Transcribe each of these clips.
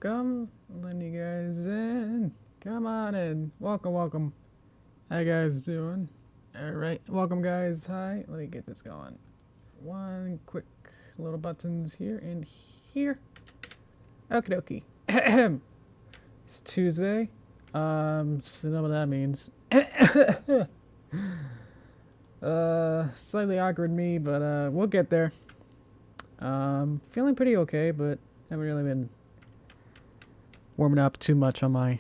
welcome. Letting you guys in. Come on in. Welcome, welcome. How you guys doing? Alright, welcome guys. Hi. Let me get this going. One quick little buttons here and here. Okie dokie. It's Tuesday. So know what that means. Slightly awkward me, but we'll get there. Feeling pretty okay, but haven't really been warming up too much on my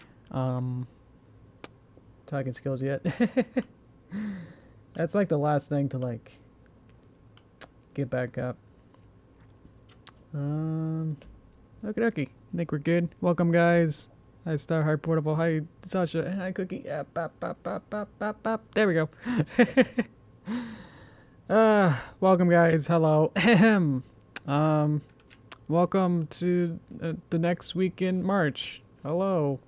talking skills yet. That's like the last thing to like get back up. Okie dokie. I think we're good. Welcome guys. Hi Starheart Portable. Hi Sasha. Hi Cookie. There we go. Welcome guys. Hello. Welcome to the next week in March. Hello.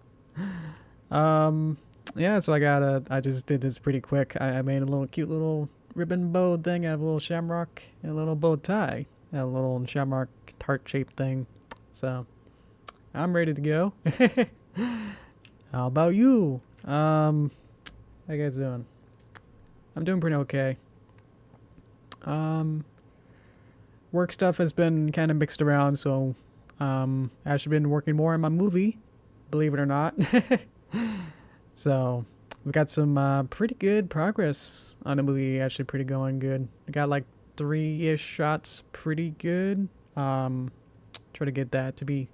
Yeah, so I just did this pretty quick. I made a little cute little ribbon bow thing. I have a little shamrock and a little bow tie. A little shamrock heart-shaped thing. So, I'm ready to go. How about you? How you guys doing? I'm doing pretty okay. Work stuff has been kind of mixed around, so I've actually been working more on my movie, believe it or not. So we got some pretty good progress on the movie, actually pretty going good. I got like 3-ish shots pretty good. Try to get that to be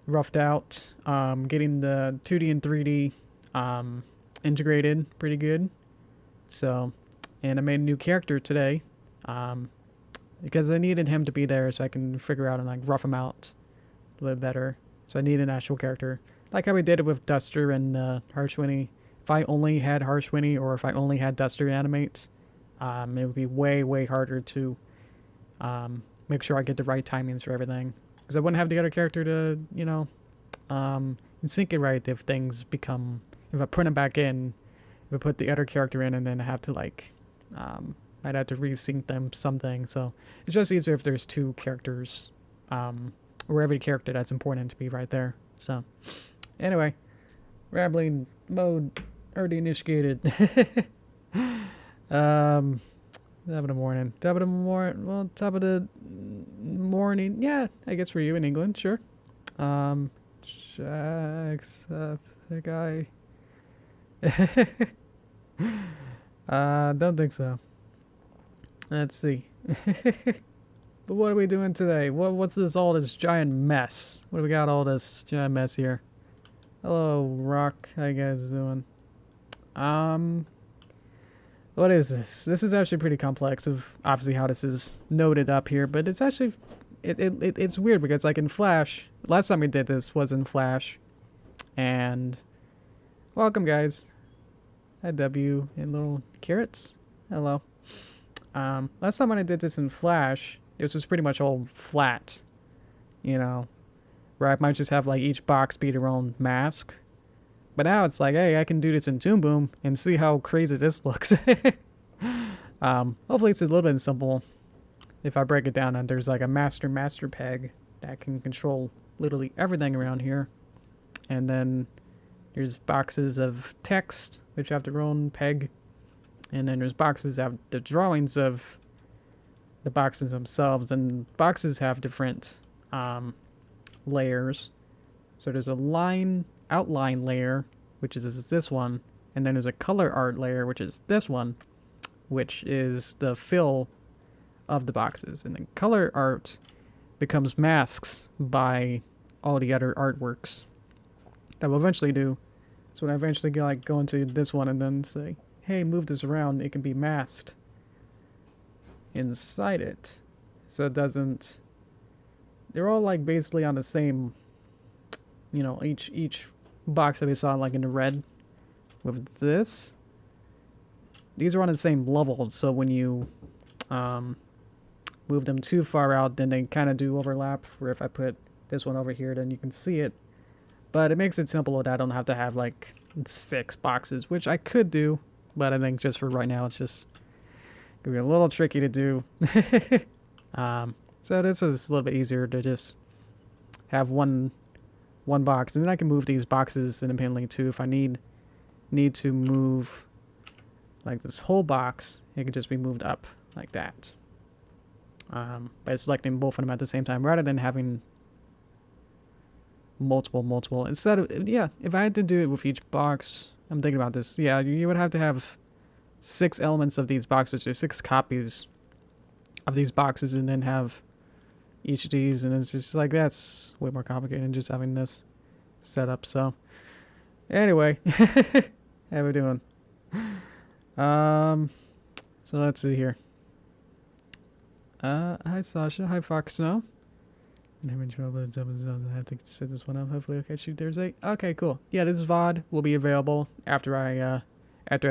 roughed out. Getting the 2D and 3D integrated pretty good. So, and I made a new character today. Because I needed him to be there so I can figure out and like rough him out a little better. So I need an actual character. Like how we did it with Duster and Harshwinny. If I only had Harshwinny or if I only had Duster animate, it would be way, way harder to make sure I get the right timings for everything. Because I wouldn't have the other character to, you know, sync it right if things become... If I put him back in, if I put the other character in and then I have to like... I'd have to resync them something, so it's just easier if there's 2 characters, or every character that's important to be right there. So, anyway, rambling mode already initiated. Top of the morning. Top of the morning. Well, top of the morning. Yeah, I guess for you in England, sure. Checks up the guy. Don't think so. Let's see. But what are we doing today? What's all this giant mess? What do we got all this giant mess here? Hello, Rock. How you guys doing? What is this? This is actually pretty complex of obviously how this is noted up here, but it's actually it's weird because like in Flash, last time we did this was in Flash, and welcome guys. Hi W and little carrots. Hello. Last time when I did this in Flash, it was just pretty much all flat, you know, where I might just have like each box be their own mask. But now it's like, hey, I can do this in Toon Boom and see how crazy this looks. Hopefully it's a little bit simple if I break it down and there's like a master peg that can control literally everything around here. And then there's boxes of text, which have their own peg. And then there's boxes that have the drawings of the boxes themselves, and boxes have different layers. So there's a outline layer, which is this one, and then there's a color art layer, which is this one, which is the fill of the boxes. And then color art becomes masks by all the other artworks that will eventually do. So when I eventually go into this one and then say, hey, move this around, it can be masked inside it. So it doesn't... They're all like basically on the same, you know, each box that we saw like in the red with this. These are on the same level, so when you move them too far out, then they kind of do overlap, where if I put this one over here, then you can see it. But it makes it simple that I don't have to have like 6 boxes, which I could do. But I think just for right now, it's just going to be a little tricky to do. So this is a little bit easier to just have one box, and then I can move these boxes independently too if I need to move like this whole box. It could just be moved up like that by selecting both of them at the same time rather than having multiple. Instead of, yeah, if I had to do it with each box, I'm thinking about this. Yeah, you would have to have 6 elements of these boxes, or 6 copies of these boxes, and then have each of these, and it's just like, that's way more complicated than just having this set up. So anyway, how we doing? So let's see here. Hi Sasha, hi Fox Snow. I'm having trouble. I have to set this one up. Hopefully I'll catch you Thursday. Okay, cool. Yeah, this VOD will be available after I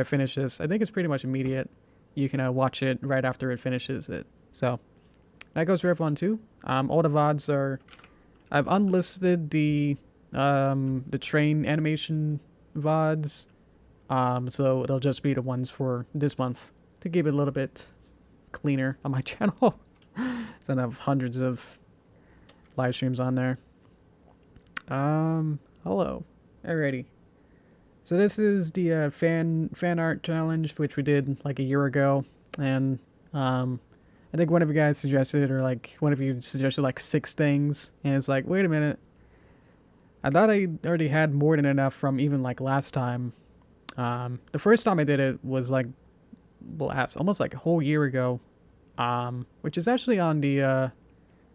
finish this. I think it's pretty much immediate. You can watch it right after it finishes it. So that goes for everyone too. All the VODs are. I've unlisted the train animation VODs. So it'll just be the ones for this month to keep it a little bit cleaner on my channel. So I have hundreds of live streams on there. Hello. Alrighty. So this is the fan art challenge, which we did like a year ago, and I think one of you guys suggested, or like one of you suggested like 6 things, and it's like, wait a minute. I thought I already had more than enough from even like last time. The first time I did it was like, almost like a whole year ago, which is actually on the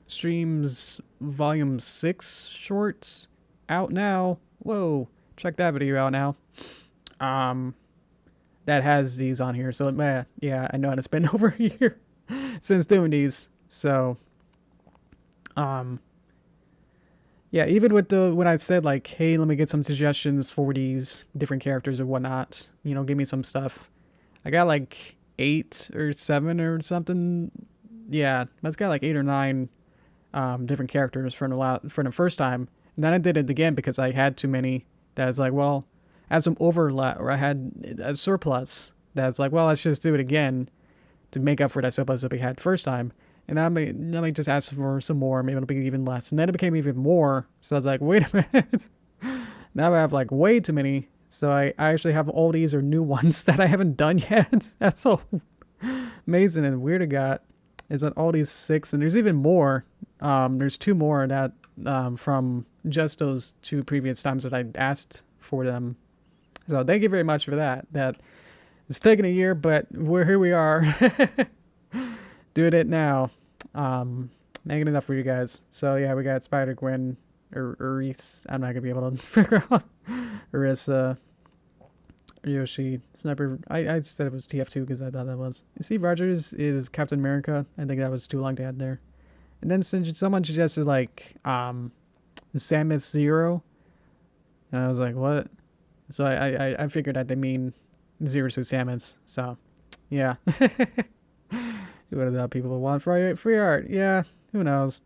Streams Volume 6 shorts out now. Whoa, check that video out now. That has these on here. So yeah, I know it's been over a year since doing these. So yeah, even with when I said like, hey, let me get some suggestions for these different characters or whatnot, you know, give me some stuff. I got like 8 or 7 or something. Yeah, that's got like 8 or 9 different characters for the first time. And then I did it again because I had too many. That was like, well, I had some overlap, or I had a surplus. That's like, well, let's just do it again to make up for that surplus that we had first time. And let me just ask for some more. Maybe it'll be even less. And then it became even more. So I was like, wait a minute. Now I have like way too many. So I actually have all these are new ones that I haven't done yet. That's so amazing and weird. I got is that all these 6, and there's even more. There's 2 more that from just those 2 previous times that I asked for them. So thank you very much for that. That it's taken a year, but here we are. Doing it now. Making it up for you guys. So yeah, we got Spider-Gwen, or Reese. I'm not gonna be able to figure out Arissa, Yoshi, Sniper. I said it was TF2 because I thought that was. Steve Rogers is Captain America. I think that was too long to add there. And then someone suggested like Samus Zero. And I was like, what? So I figured that they mean Zero Suit Samus. So yeah. What about people who want free art? Yeah, who knows?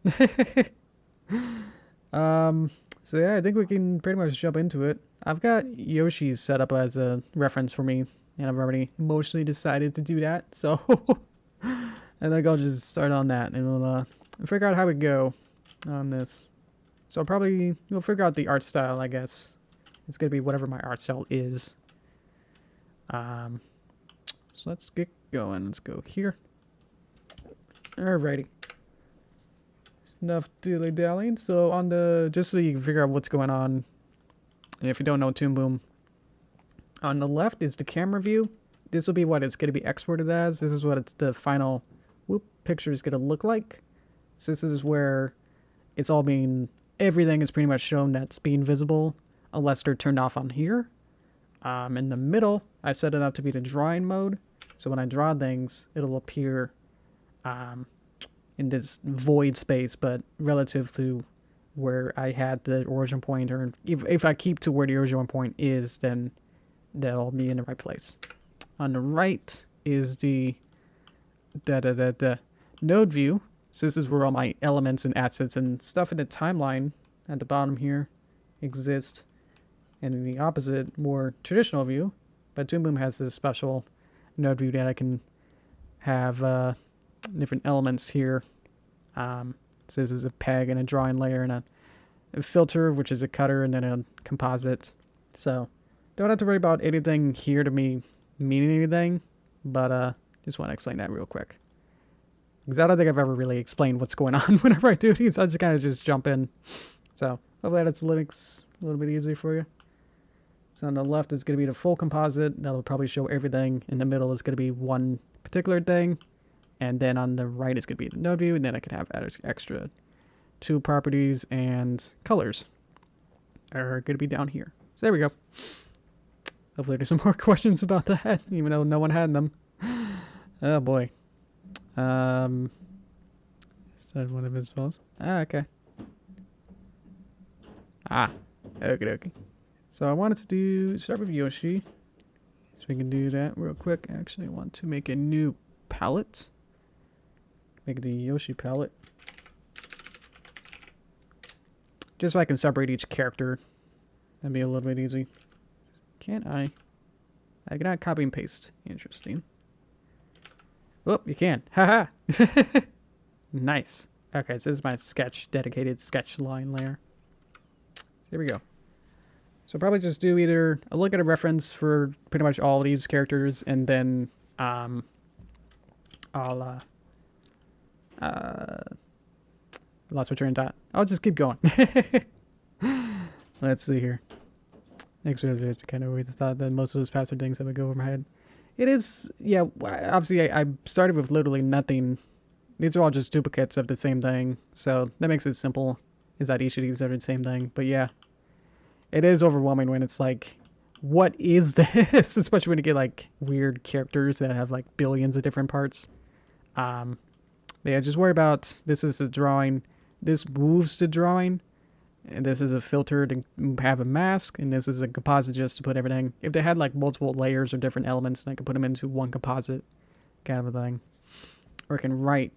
So yeah, I think we can pretty much jump into it. I've got Yoshi set up as a reference for me, and I've already emotionally decided to do that. So I think I'll just start on that, and we'll figure out how we go on this. So we'll figure out the art style, I guess. It's gonna be whatever my art style is. So let's get going. Let's go here. Alrighty. Enough dilly-dallying. So on just so you can figure out what's going on, and if you don't know Toon Boom, on the left is the camera view. This will be what it's going to be exported as. This is what the final picture is going to look like. So this is where it's all everything is pretty much shown that's being visible, unless they're turned off on here. In the middle, I've set it up to be the drawing mode. So when I draw things, it'll appear in this void space, but relative to where I had the origin point, or if I keep to where the origin point is, then that'll be in the right place. On the right is the node view. So this is where all my elements and assets and stuff in the timeline at the bottom here exist. And in the opposite, more traditional view, but Toon Boom has this special node view that I can have different elements here. So this is a peg and a drawing layer and a filter, which is a cutter, and then a composite. So don't have to worry about anything here to me meaning anything, but just want to explain that real quick. Because I don't think I've ever really explained what's going on whenever I do these. I just kind of just jump in. So hopefully that's Linux a little bit easier for you. So on the left is going to be the full composite. That'll probably show everything. In the middle is going to be one particular thing. And then on the right is going to be the node view. And then I can have extra two properties and colors are going to be down here. So there we go. Hopefully there's some more questions about that, even though no one had them. Oh boy. Is that one of his spells? Ah, okay. Ah, okay. So I wanted to start with Yoshi. So we can do that real quick. Actually, I want to make a new palette. Make it a Yoshi palette. Just so I can separate each character. That'd be a little bit easy. Can't I? I cannot copy and paste. Interesting. Oh, you can. Haha. Nice. Okay, so this is my dedicated sketch line layer. Here we go. So probably just do either a look at a reference for pretty much all of these characters, and then I'll lost my train of thought. I'll just keep going. Let's see here. Actually, I just kind of always thought that most of those password things that would go over my head. It is, yeah, obviously I started with literally nothing. These are all just duplicates of the same thing, so that makes it simple, is that each of these are the same thing. But yeah, it is overwhelming when it's like, what is this? Especially when you get like weird characters that have like billions of different parts. But yeah, just worry about, this is a drawing, this moves to drawing, and this is a filter to have a mask, and this is a composite just to put everything. If they had like multiple layers or different elements, then I could put them into one composite kind of a thing. Or I can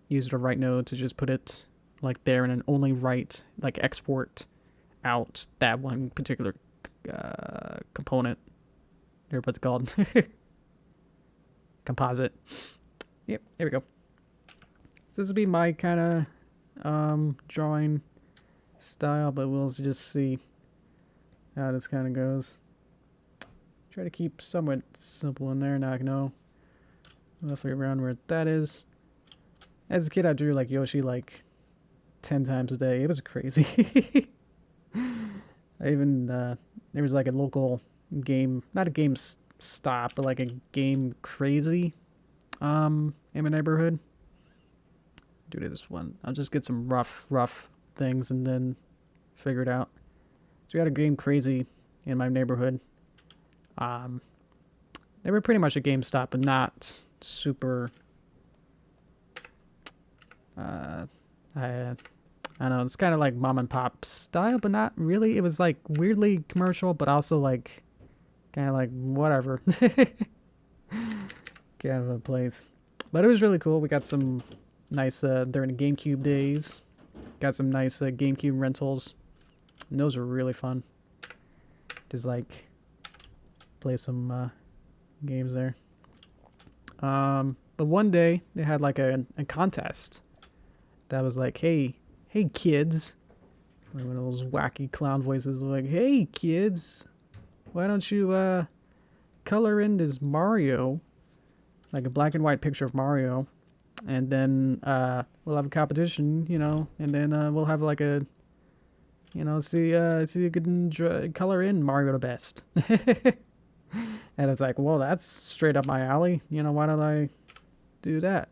use the write node to just put it like there and then only write, like export out that one particular component. Or what's it called? Composite. Yep, there we go. So this will be my kind of drawing style, but we'll just see how this kind of goes. Try to keep somewhat simple in there. Now I know roughly around where that is. As a kid, I drew like Yoshi like 10 times a day. It was crazy. I even there was like a local game, not a game stop, but like a game crazy in my neighborhood. Do this one. I'll just get some rough things and then figure it out. So we had a game crazy in my neighborhood. They were pretty much a GameStop, but not super. I don't know. It's kind of like mom and pop style, but not really. It was like weirdly commercial, but also like kind of like whatever kind of a place. But it was really cool. We got some nice during the GameCube days. Got some nice GameCube rentals. And those were really fun. Just like play some games there. But one day they had like a contest that was like, hey kids. Like one of those wacky clown voices like, hey kids, why don't you color in this Mario, like a black and white picture of Mario, and then we'll have a competition, you know, and then we'll have like a, you know, see you can color in Mario the best. And it's like, well, that's straight up my alley, you know, why don't I do that?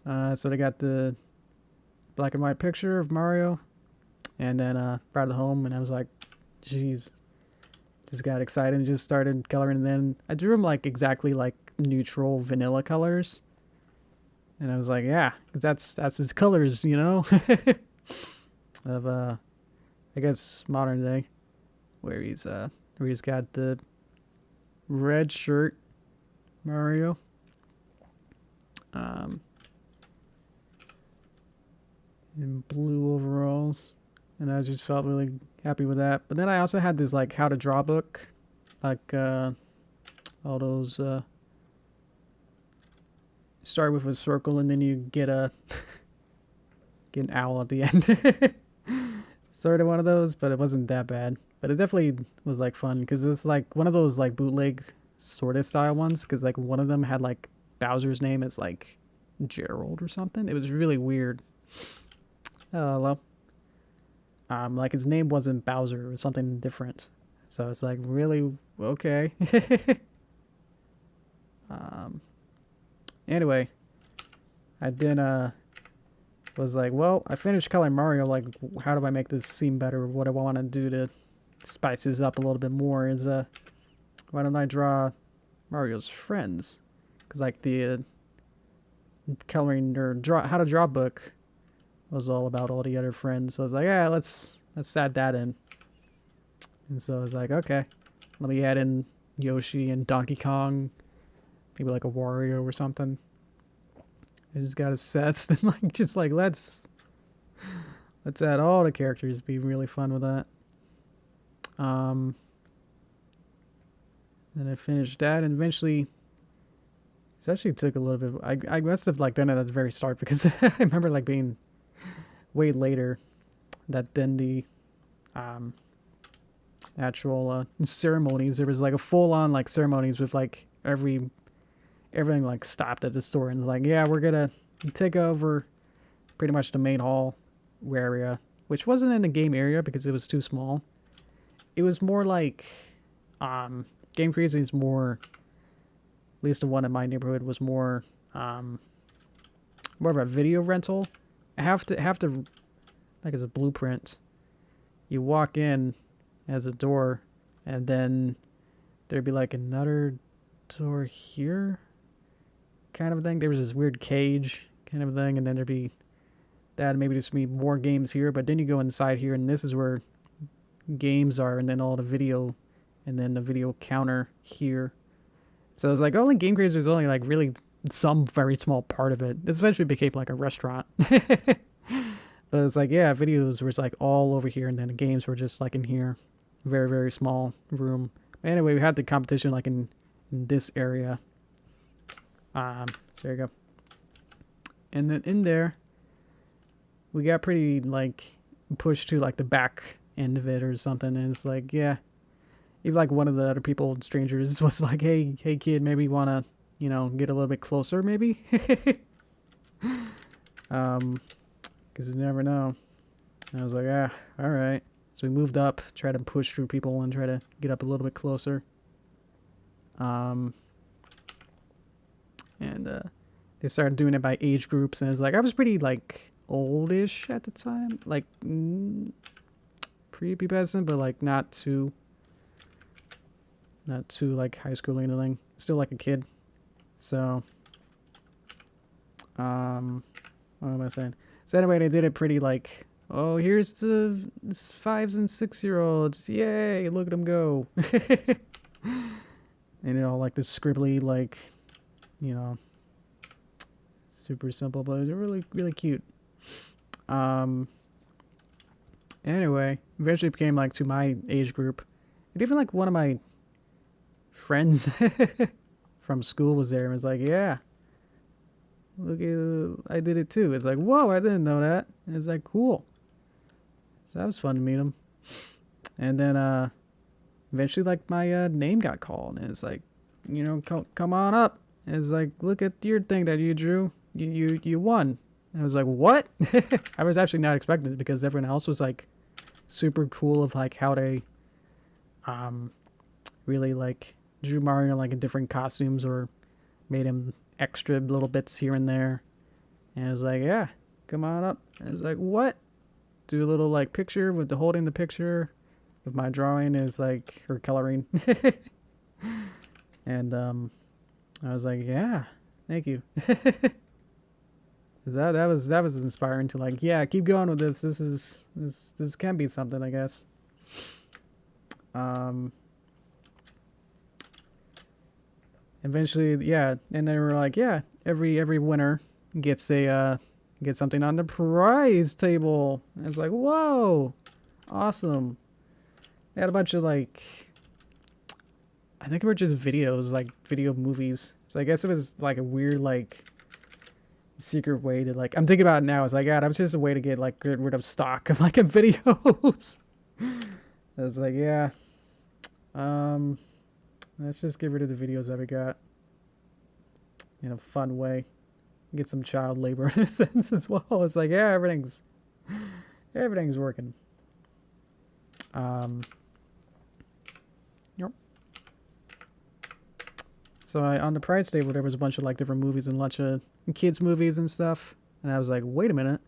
So they got the black and white picture of Mario, and then brought it home, and I was like, jeez, just got excited and just started coloring. And then I drew them like exactly like neutral vanilla colors, and I was like, yeah, 'cause that's his colors, you know. Of I guess modern day, where he's got the red shirt Mario, in blue overalls, and I just felt really happy with that. But then I also had this like how to draw book, like all those start with a circle and then you get a get an owl at the end. sort of one of those, but it wasn't that bad. But it definitely was like fun because it's like one of those like bootleg sort of style ones. Because like one of them had like Bowser's name as like Gerald or something. It was really weird. Hello. Like his name wasn't Bowser, it was something different. So it's like really okay. Anyway, I then was like, well, I finished coloring Mario. Like, how do I make this seem better? What do I want to do to spice this up a little bit more? Is why don't I draw Mario's friends? Because like the coloring or how to draw book was all about all the other friends. So I was like, yeah, let's add that in. And so I was like, okay, let me add in Yoshi and Donkey Kong, maybe like a Wario or something. I just got his sets, then like just like let's add all the characters. It'd be really fun with that. Then I finished that, and eventually, it actually took a little bit. I must have like done it at the very start because I remember like being way later that then the actual ceremonies. There was like a full on like ceremonies with like everything like stopped at the store and like, yeah, we're gonna take over pretty much the main hall area, which wasn't in the game area because it was too small. It was more like Game Crazy is more, at least the one in my neighborhood was more more of a video rental. I have to like as a blueprint. You walk in as a door, and then there'd be like another door here, kind of thing. There was this weird cage kind of thing, and then there'd be that, and maybe just be more games here. But then you go inside here, and this is where games are, and then all the video, and then the video counter here. So it's like only Game Crazy was only like really some very small part of it. This eventually became like a restaurant. But it's like, yeah, videos were like all over here, and then the games were just like in here. Very, very small room. Anyway, we had the competition like in this area. So there you go. And then in there, we got pretty like pushed to like the back end of it or something. And it's like, yeah, even like one of the other people, strangers, was like, hey kid, maybe you want to, you know, get a little bit closer maybe? Because you never know. And I was like, ah, all right. So we moved up, try to push through people and try to get up a little bit closer. And they started doing it by age groups, and it's like I was pretty like oldish at the time, like prepubescent, but like not too like high school or anything. Still like a kid. So what am I saying? So anyway, they did it pretty like, oh, here's the 5 and 6-year-olds. Yay, look at them go. And you know, like the scribbly, like, you know, super simple, but it's really, really cute. Anyway, eventually became like to my age group. And even like one of my friends from school was there and was like, yeah, look at, I did it too. It's like, whoa, I didn't know that. And it's like, cool. So that was fun to meet him. And then eventually like my name got called, and it's like, you know, come on up. And it's like, look at your thing that you drew. You won. And I was like, what? I was actually not expecting it because everyone else was like super cool of like how they really like drew Mario like in different costumes or made him extra little bits here and there. And I was like, yeah, come on up. And I was like, what? Do a little like picture with the holding the picture of my drawing is like, or coloring. And I was like, yeah, thank you. That was inspiring to like, yeah, keep going with this. This can be something, I guess. Eventually, yeah, and they were like, yeah, every winner gets a gets something on the prize table. And I was like, whoa, awesome. They had a bunch of like, I think they were just videos, like video movies. So I guess it was like a weird like secret way to like, I'm thinking about it now. It's like, yeah, that was just a way to get like get rid of stock of like videos. I was like, yeah, let's just get rid of the videos that we got in a fun way. Get some child labor in a sense as well. It's like, yeah, everything's working. Yep. So on the prize table, there was a bunch of like different movies and a bunch of kids movies and stuff. And I was like, wait a minute,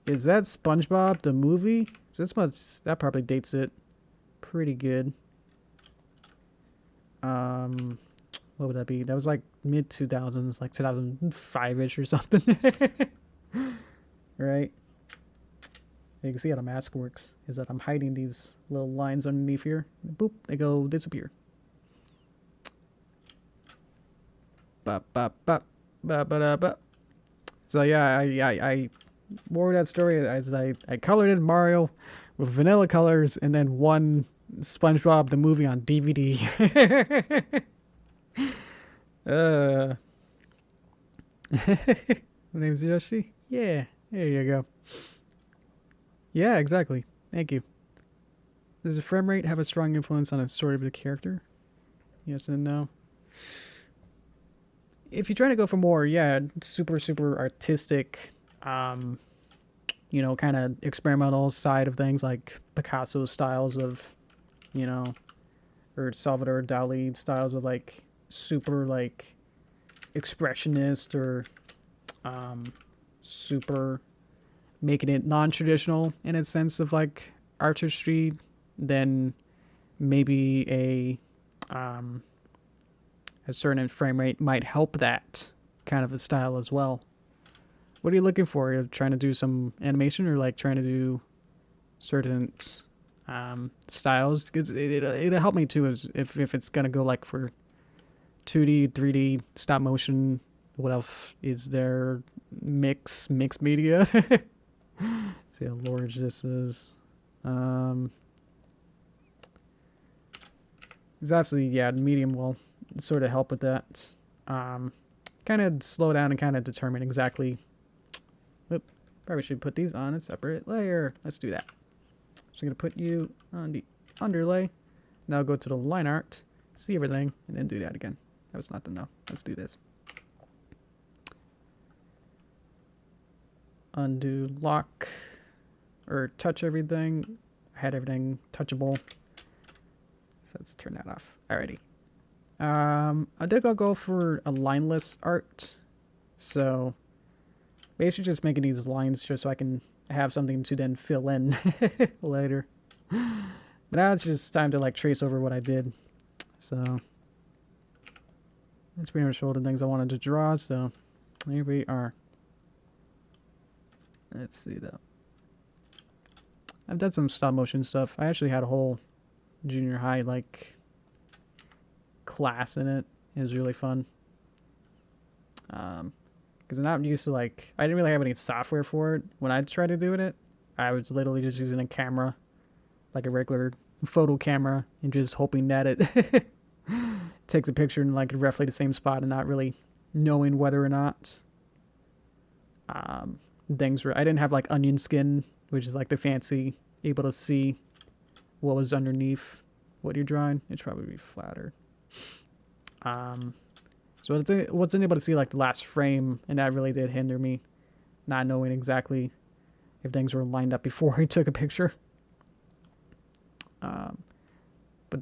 is that SpongeBob the movie? So that probably dates it pretty good. What would that be? That was like mid 2000s, like 2005-ish or something. Right? You can see how the mask works. Is that I'm hiding these little lines underneath here. Boop, they go disappear. Bop, bop, bop, bop, bop, bop. So yeah, I more of that story as I colored in Mario with vanilla colors and then one SpongeBob the movie on DVD. My name's Yoshi. Yeah, there you go. Yeah, exactly. Thank you. Does the frame rate have a strong influence on the story of the character? Yes and no. If you're trying to go for more, yeah, super artistic, you know, kind of experimental side of things like Picasso styles of, you know, or Salvador Dali styles of like super like expressionist or super making it non-traditional in a sense of like artistry, then maybe a certain frame rate might help that kind of a style as well. What are you looking for? You're trying to do some animation or like trying to do certain styles? Because it'll help me too if it's gonna go like for 2D, 3D, stop motion. What else is there? Mixed media. See how large this is. It's absolutely, yeah, medium will sort of help with that. Kind of slow down and kind of determine exactly. Whoop, probably should put these on a separate layer. Let's do that. So I'm going to put you on the underlay. Now go to the line art, see everything, and then do that again. That was nothing though. Let's do this. Undo lock or touch everything. I had everything touchable. So let's turn that off. Alrighty. I think I'll go for a lineless art. So basically just making these lines just so I can have something to then fill in later. But now it's just time to like trace over what I did. So that's pretty much all the things I wanted to draw. So here we are. Let's see though. I've done some stop motion stuff. I actually had a whole junior high like class in it. It was really fun. Because I'm not used to like, I didn't really have any software for it. When I tried to do it, I was literally just using a camera, like a regular photo camera, and just hoping that it takes a picture in like roughly the same spot and not really knowing whether or not things were, I didn't have like onion skin, which is like the fancy, able to see what was underneath what you're drawing. It'd probably be flatter. So I wasn't able to see like the last frame, and that really did hinder me, not knowing exactly if things were lined up before he took a picture. But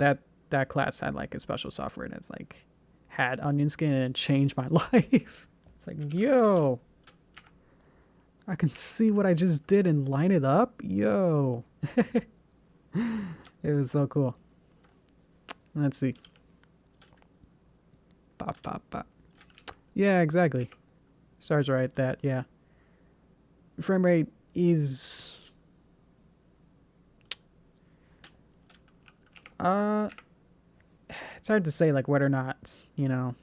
that class had like a special software that's like had onion skin and it changed my life. It's like, yo, I can see what I just did and line it up. Yo. It was so cool. Let's see. Pop, pop, pop. Yeah, exactly. Stars right at that, yeah. Frame rate is... it's hard to say, like, whether or not, you know...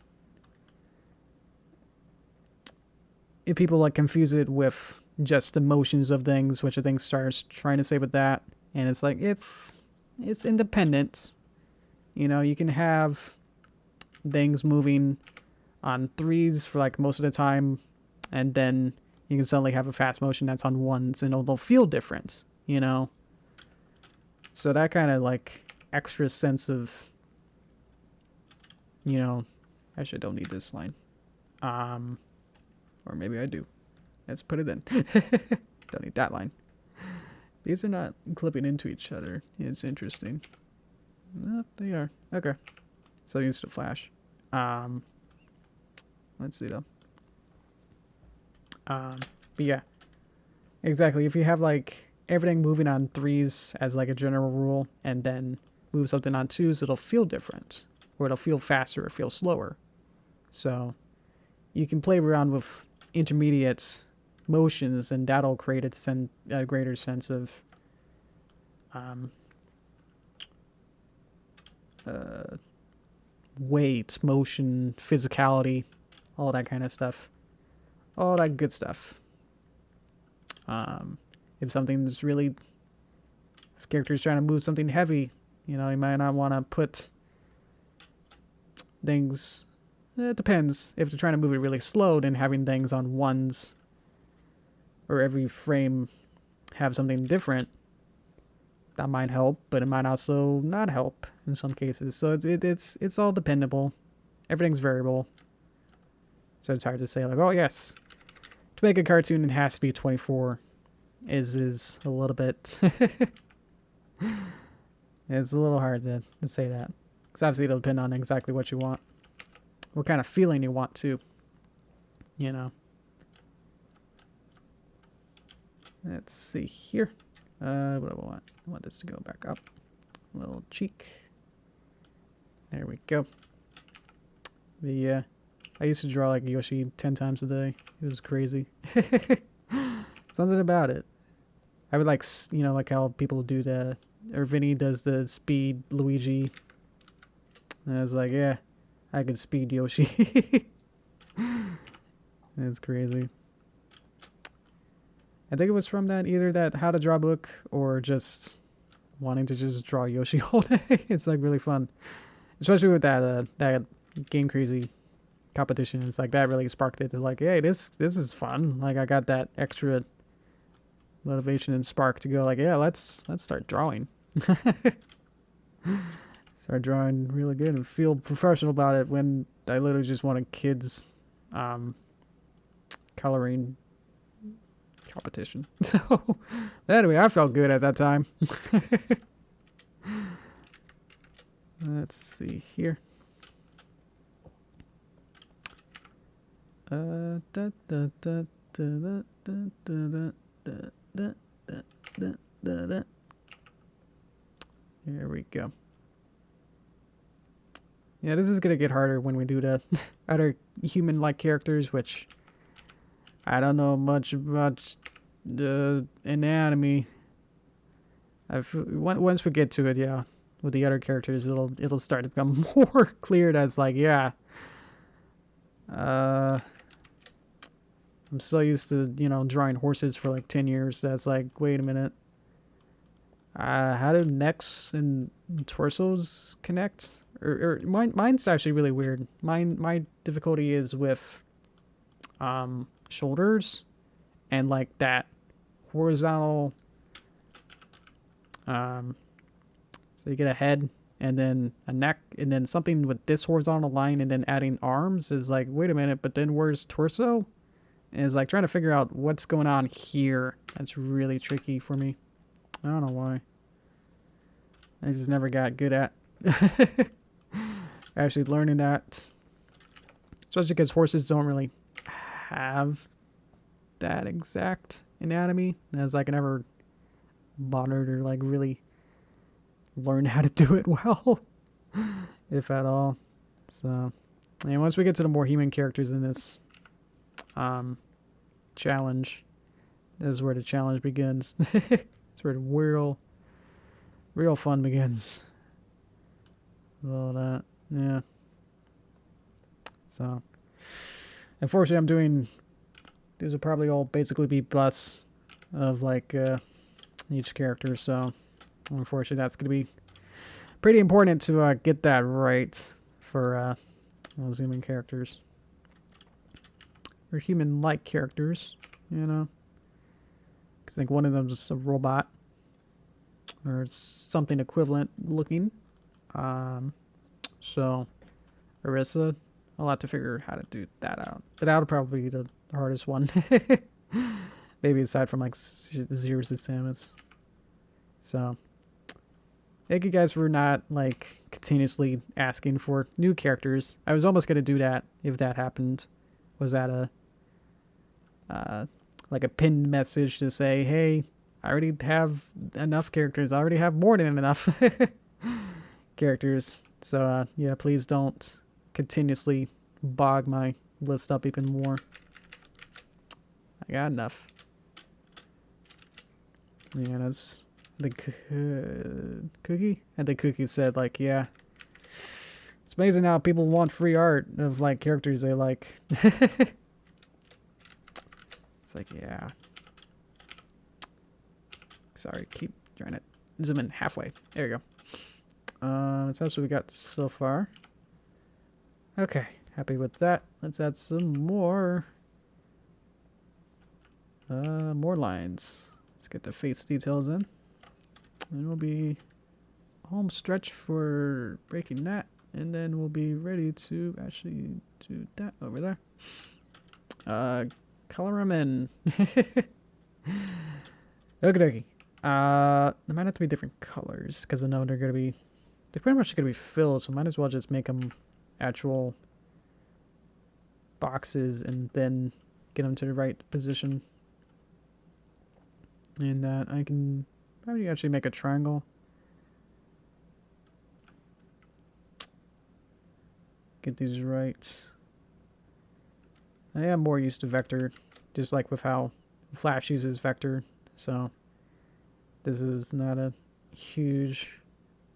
if people, like, confuse it with just the motions of things, which I think Star's trying to say with that. And it's like, it's independent. You know, you can have things moving on 3s for like most of the time, and then you can suddenly have a fast motion that's on ones, and it'll feel different, you know? So that kind of, like, extra sense of, you know, actually I don't need this line. Or maybe I do. Let's put it in. Don't need that line. These are not clipping into each other. It's interesting. Oh, they are. Okay. So used to flash. Let's see though. But yeah. Exactly. If you have like everything moving on 3s as like a general rule, and then move something on 2s, it'll feel different. Or it'll feel faster or feel slower. So you can play around with intermediate motions, and that'll create a greater sense of weight, motion, physicality, all that kind of stuff. All that good stuff. If something's really... If a character's trying to move something heavy, you know, you might not want to put things... It depends. If they're trying to move it really slow, then having things on ones or every frame have something different, that might help, but it might also not help in some cases. So it's all dependable. Everything's variable. So it's hard to say like, oh yes, to make a cartoon it has to be 24 is a little bit it's a little hard to say that. Because obviously it'll depend on exactly what you want. What kind of feeling you want to, you know. Let's see here. What do I want? I want this to go back up. A little cheek. There we go. I used to draw like Yoshi 10 times a day. It was crazy. Something about it. I would like, you know, like how people do the, or Vinny does the speed Luigi. And I was like, yeah, I could speed Yoshi. That's crazy. I think it was from that, either that How to Draw book or just wanting to just draw Yoshi all day. It's like really fun. Especially with that that Game Crazy competition. It's like that really sparked it. It's like, hey, this is fun. Like I got that extra motivation and spark to go like, yeah, let's start drawing. Start drawing really good and feel professional about it when I literally just wanted kids coloring competition. So anyway, I felt good at that time. Let's see here. Here we go. Yeah, this is gonna get harder when we do the other human-like characters, which I don't know much about the anatomy. Once we get to it, yeah, with the other characters, it'll start to become more clear. That's like, yeah, I'm so used to, you know, drawing horses for like 10 years. That's like, wait a minute. How do necks and torsos connect? Or mine's actually really weird. My difficulty is with shoulders and like that horizontal. So you get a head and then a neck and then something with this horizontal line and then adding arms is like, wait a minute, but then where's torso? And it's like trying to figure out what's going on here. That's really tricky for me. I don't know why. I just never got good at actually learning that. Especially because horses don't really have that exact anatomy. As I can ever bothered or like really learn how to do it well. If at all. So, and once we get to the more human characters in this challenge, this is where the challenge begins. It's where the real fun begins. All that, yeah. So, unfortunately, these will probably all basically be busts of like each character. So, unfortunately, that's going to be pretty important to get that right for those human characters. or human-like characters, you know. Because I think one of them is a robot or something equivalent looking. So Arissa, I'll have to figure how to do that out. But that'll probably be the hardest one. Maybe aside from like Zeros and Samus. So thank you guys for not like continuously asking for new characters. I was almost gonna do that if that happened. Was that a like a pinned message to say, hey, I already have enough characters. I already have more than enough characters. So yeah, please don't continuously bog my list up even more. I got enough. Yeah, that's the Cookie. And the Cookie said, like, yeah, it's amazing how people want free art of like characters they like. It's like, yeah. Sorry, keep trying to zoom in halfway. There you go. So that's what we got so far. Okay, happy with that. Let's add some more. More lines. Let's get the face details in. And we'll be home stretch for breaking that. And then we'll be ready to actually do that over there. Color them in. Okie dokie. They might have to be different colors because I know they're pretty much gonna be filled, so might as well just make them actual boxes and then get them to the right position. And I can probably actually make a triangle. Get these right. I am more used to vector, just like with how Flash uses vector, so this is not a huge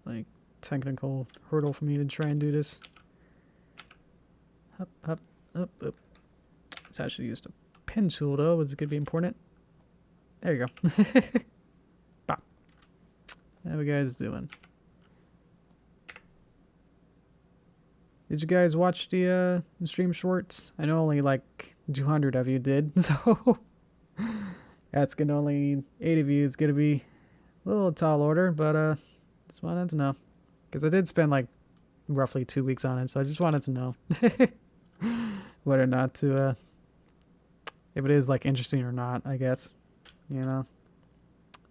like technical hurdle for me to try and do this. Up, up, up, up. Let's actually use the pen tool though, which is gonna be important. There you go. Bop. How you guys doing? Did you guys watch the stream shorts? I know only like 200 of you did, so that's gonna only 8 of you. It's gonna be a little tall order, but just wanted to know because I did spend like roughly 2 weeks on it, so I just wanted to know whether or not to if it is like interesting or not. I guess, you know.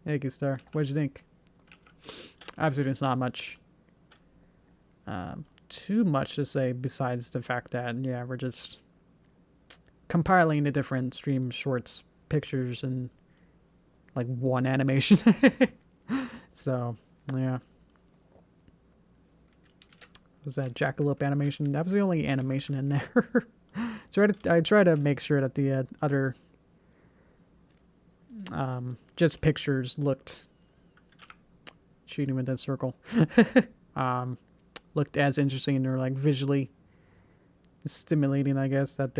Hey, Star, what'd you think? Obviously, there's not much. Too much to say besides the fact that, yeah, we're just compiling the different stream shorts pictures in like one animation. So, yeah. Was that jackalope animation? That was the only animation in there. So I try to make sure that the other just pictures looked shooting with that circle. Looked as interesting or like visually stimulating, I guess, that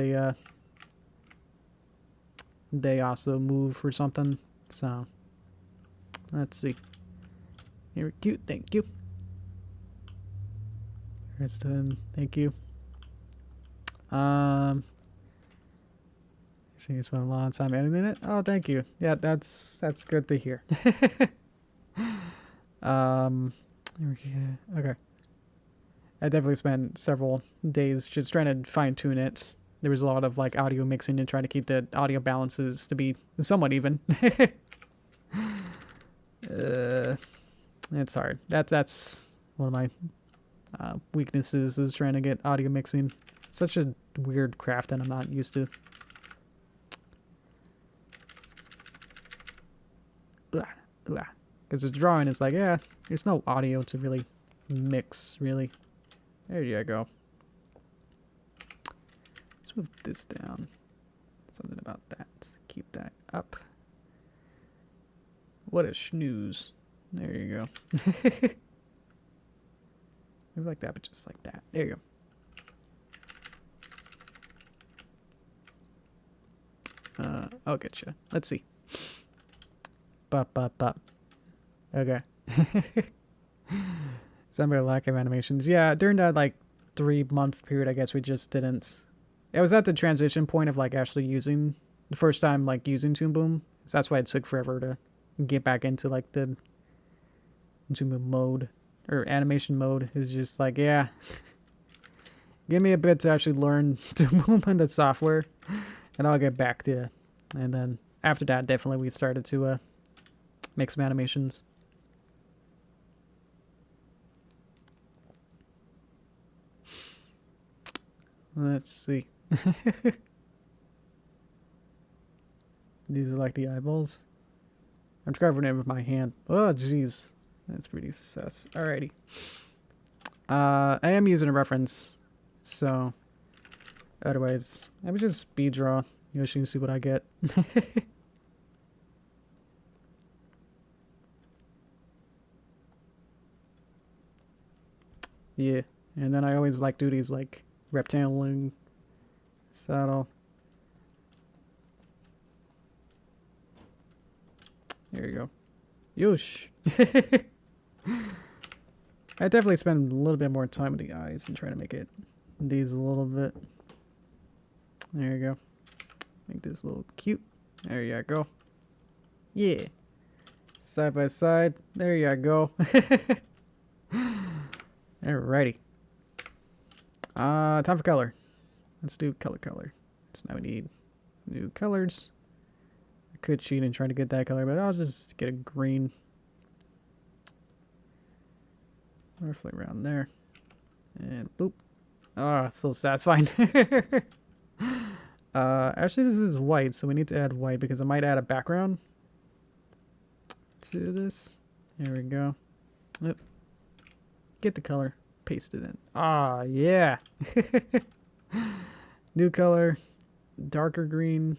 they also move or something. So let's see. Here, cute. Thank you. Kristen, thank you. I see you spent a long time editing it. Oh, thank you. Yeah, that's good to hear. Okay. I definitely spent several days just trying to fine tune it. There was a lot of like audio mixing and trying to keep the audio balances to be somewhat even. It's hard. That's one of my weaknesses, is trying to get audio mixing. It's such a weird craft that I'm not used to. Because with drawing, it's like, yeah, there's no audio to really mix, really. There you go. Let's move this down. Something about that. Keep that up. What a snooze. There you go. Maybe like that, but just like that. There you go. I'll get you. Let's see. Bop, bop, bop. Okay. Some lack of animations. Yeah, during that like 3-month period, I guess we just didn't It was at the transition point of like actually using the first time like using Toon Boom. So that's why it took forever to get back into like the Toon Boom mode or animation mode. Is just like, yeah, give me a bit to actually learn Toon Boom and the software, and I'll get back to you. And then after that, definitely we started to make some animations. Let's see. These are like the eyeballs. I'm covering it with my hand. Oh, jeez. That's pretty sus. Alrighty. I am using a reference, so otherwise, I would just speed draw Yoshi and see what I get. Yeah, and then I always like do these like rectangle saddle. There you go. Yosh. I definitely spend a little bit more time with the eyes and try to make it these a little bit. There you go. Make this a little cute. There you go. Yeah. Side by side. There you go. Alrighty. Time for color. Let's do color. So now we need new colors. I could cheat and try to get that color, but I'll just get a green. Roughly around there. And boop. Ah, so satisfying. Actually this is white, so we need to add white because I might add a background to this. There we go. Yep. Get the color. Paste it in. Ah, yeah. New color. Darker green.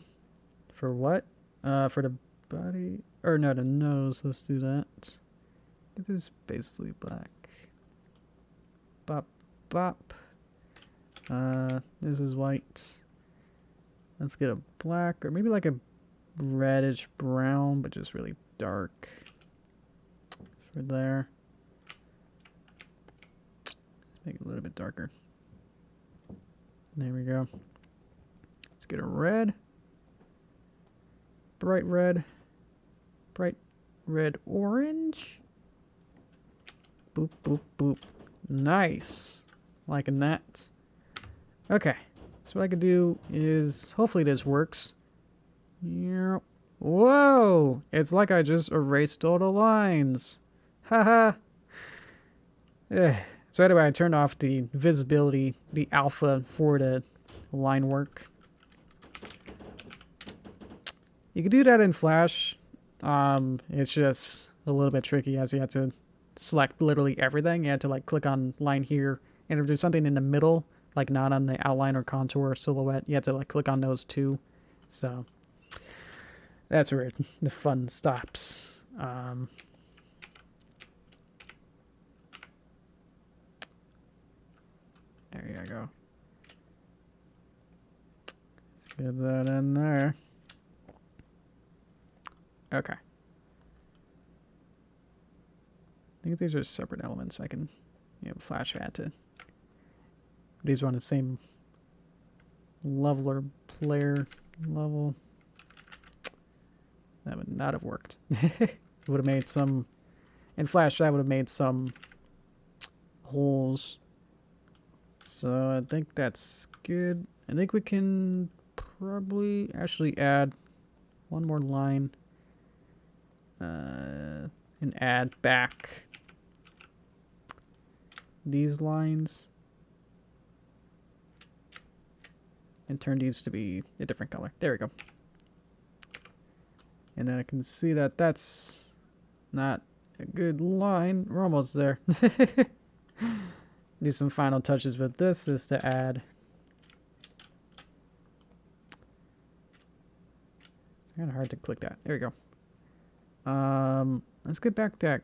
For what? For the body. Or no, the nose. Let's do that. It is basically black. Bop, bop. This is white. Let's get a black, or maybe like a reddish brown, but just really dark. For there. Let's make it a little bit darker. There we go. Let's get a red. Bright red. Bright red orange. Boop, boop, boop. Nice. Liking that. Okay. So what I could do is, hopefully this works. Yeah. Whoa! It's like I just erased all the lines. Haha. So anyway, I turned off the visibility, the alpha for the line work. You can do that in Flash. It's just a little bit tricky as you have to select literally everything. You have to like click on line here, and if there's something in the middle, like not on the outline or contour or silhouette, you have to like click on those too. So that's where the fun stops. There you go. Let's get that in there. Okay. I think these are separate elements. So I can, Flash add to. These are on the same level or player level. That would not have worked. It would have made some. In Flash, that would have made some holes. So I think that's good. I think we can probably actually add one more line. And add back these lines. And turn these to be a different color. There we go. And then I can see that that's not a good line. We're almost there. Do some final touches with this is to add. It's kind of hard to click that. There we go. Let's get back to that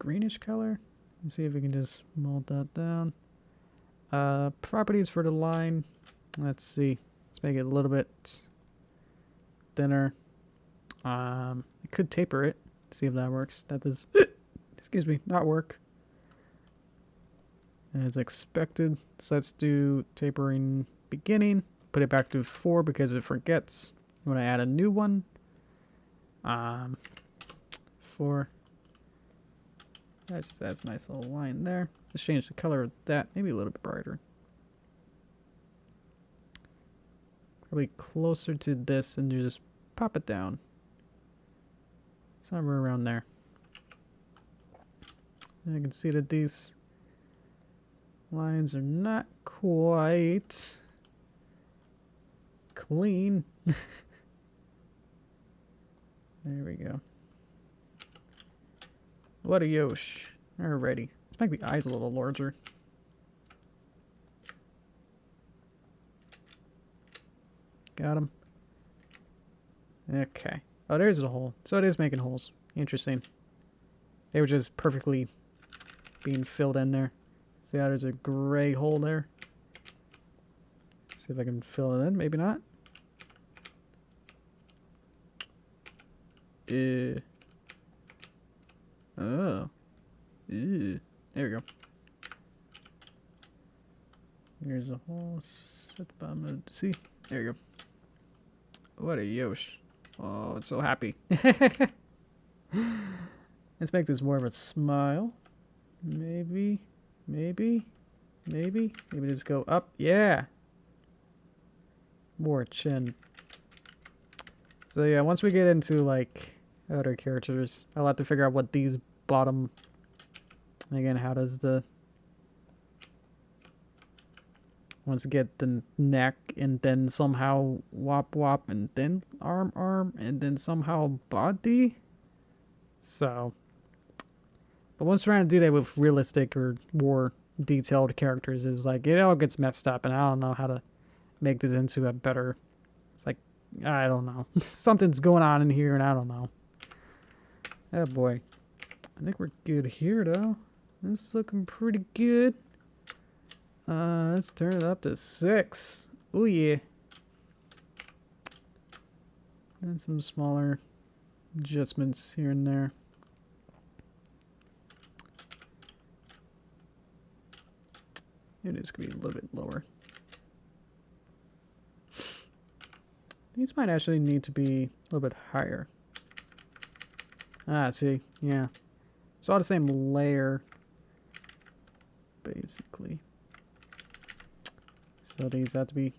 greenish color and see if we can just mold that down. Properties for the line. Let's see. Let's make it a little bit thinner. I could taper it. See if that works. That does, excuse me, not work as expected. So let's do tapering beginning. put it back to 4 because it forgets when I add a new one. 4. That just adds a nice little line there. Just change the color of that, maybe a little bit brighter. Probably closer to this, and you just pop it down. Somewhere around there. And I can see that these lines are not quite clean. There we go. What a Yosh. Alrighty. Let's make the eyes a little larger. Got him. Okay. Oh, there's a hole. So it is making holes. Interesting. They were just perfectly being filled in there. See how there's a gray hole there? See if I can fill it in. Maybe not. Oh. Ew. There we go. Here's a hole. Set the bottom of the sea. There you go. What a Yosh. Oh, it's so happy. Let's make this more of a smile. Maybe just go up. Yeah. More chin. So yeah, once we get into like other characters, I'll have to figure out what these bottom. Again, how does the once you get the neck and then somehow wop and then arm and then somehow body. So, but once trying to do that with realistic or more detailed characters is like it all gets messed up, and I don't know how to make this into a better. It's like I don't know. Something's going on in here, and I don't know. Oh boy, I think we're good here though. This is looking pretty good. Let's turn it up to 6. Oh yeah. And some smaller adjustments here and there. It is going to be a little bit lower. These might actually need to be a little bit higher. Ah, see, yeah. It's all the same layer, basically. So these have to be...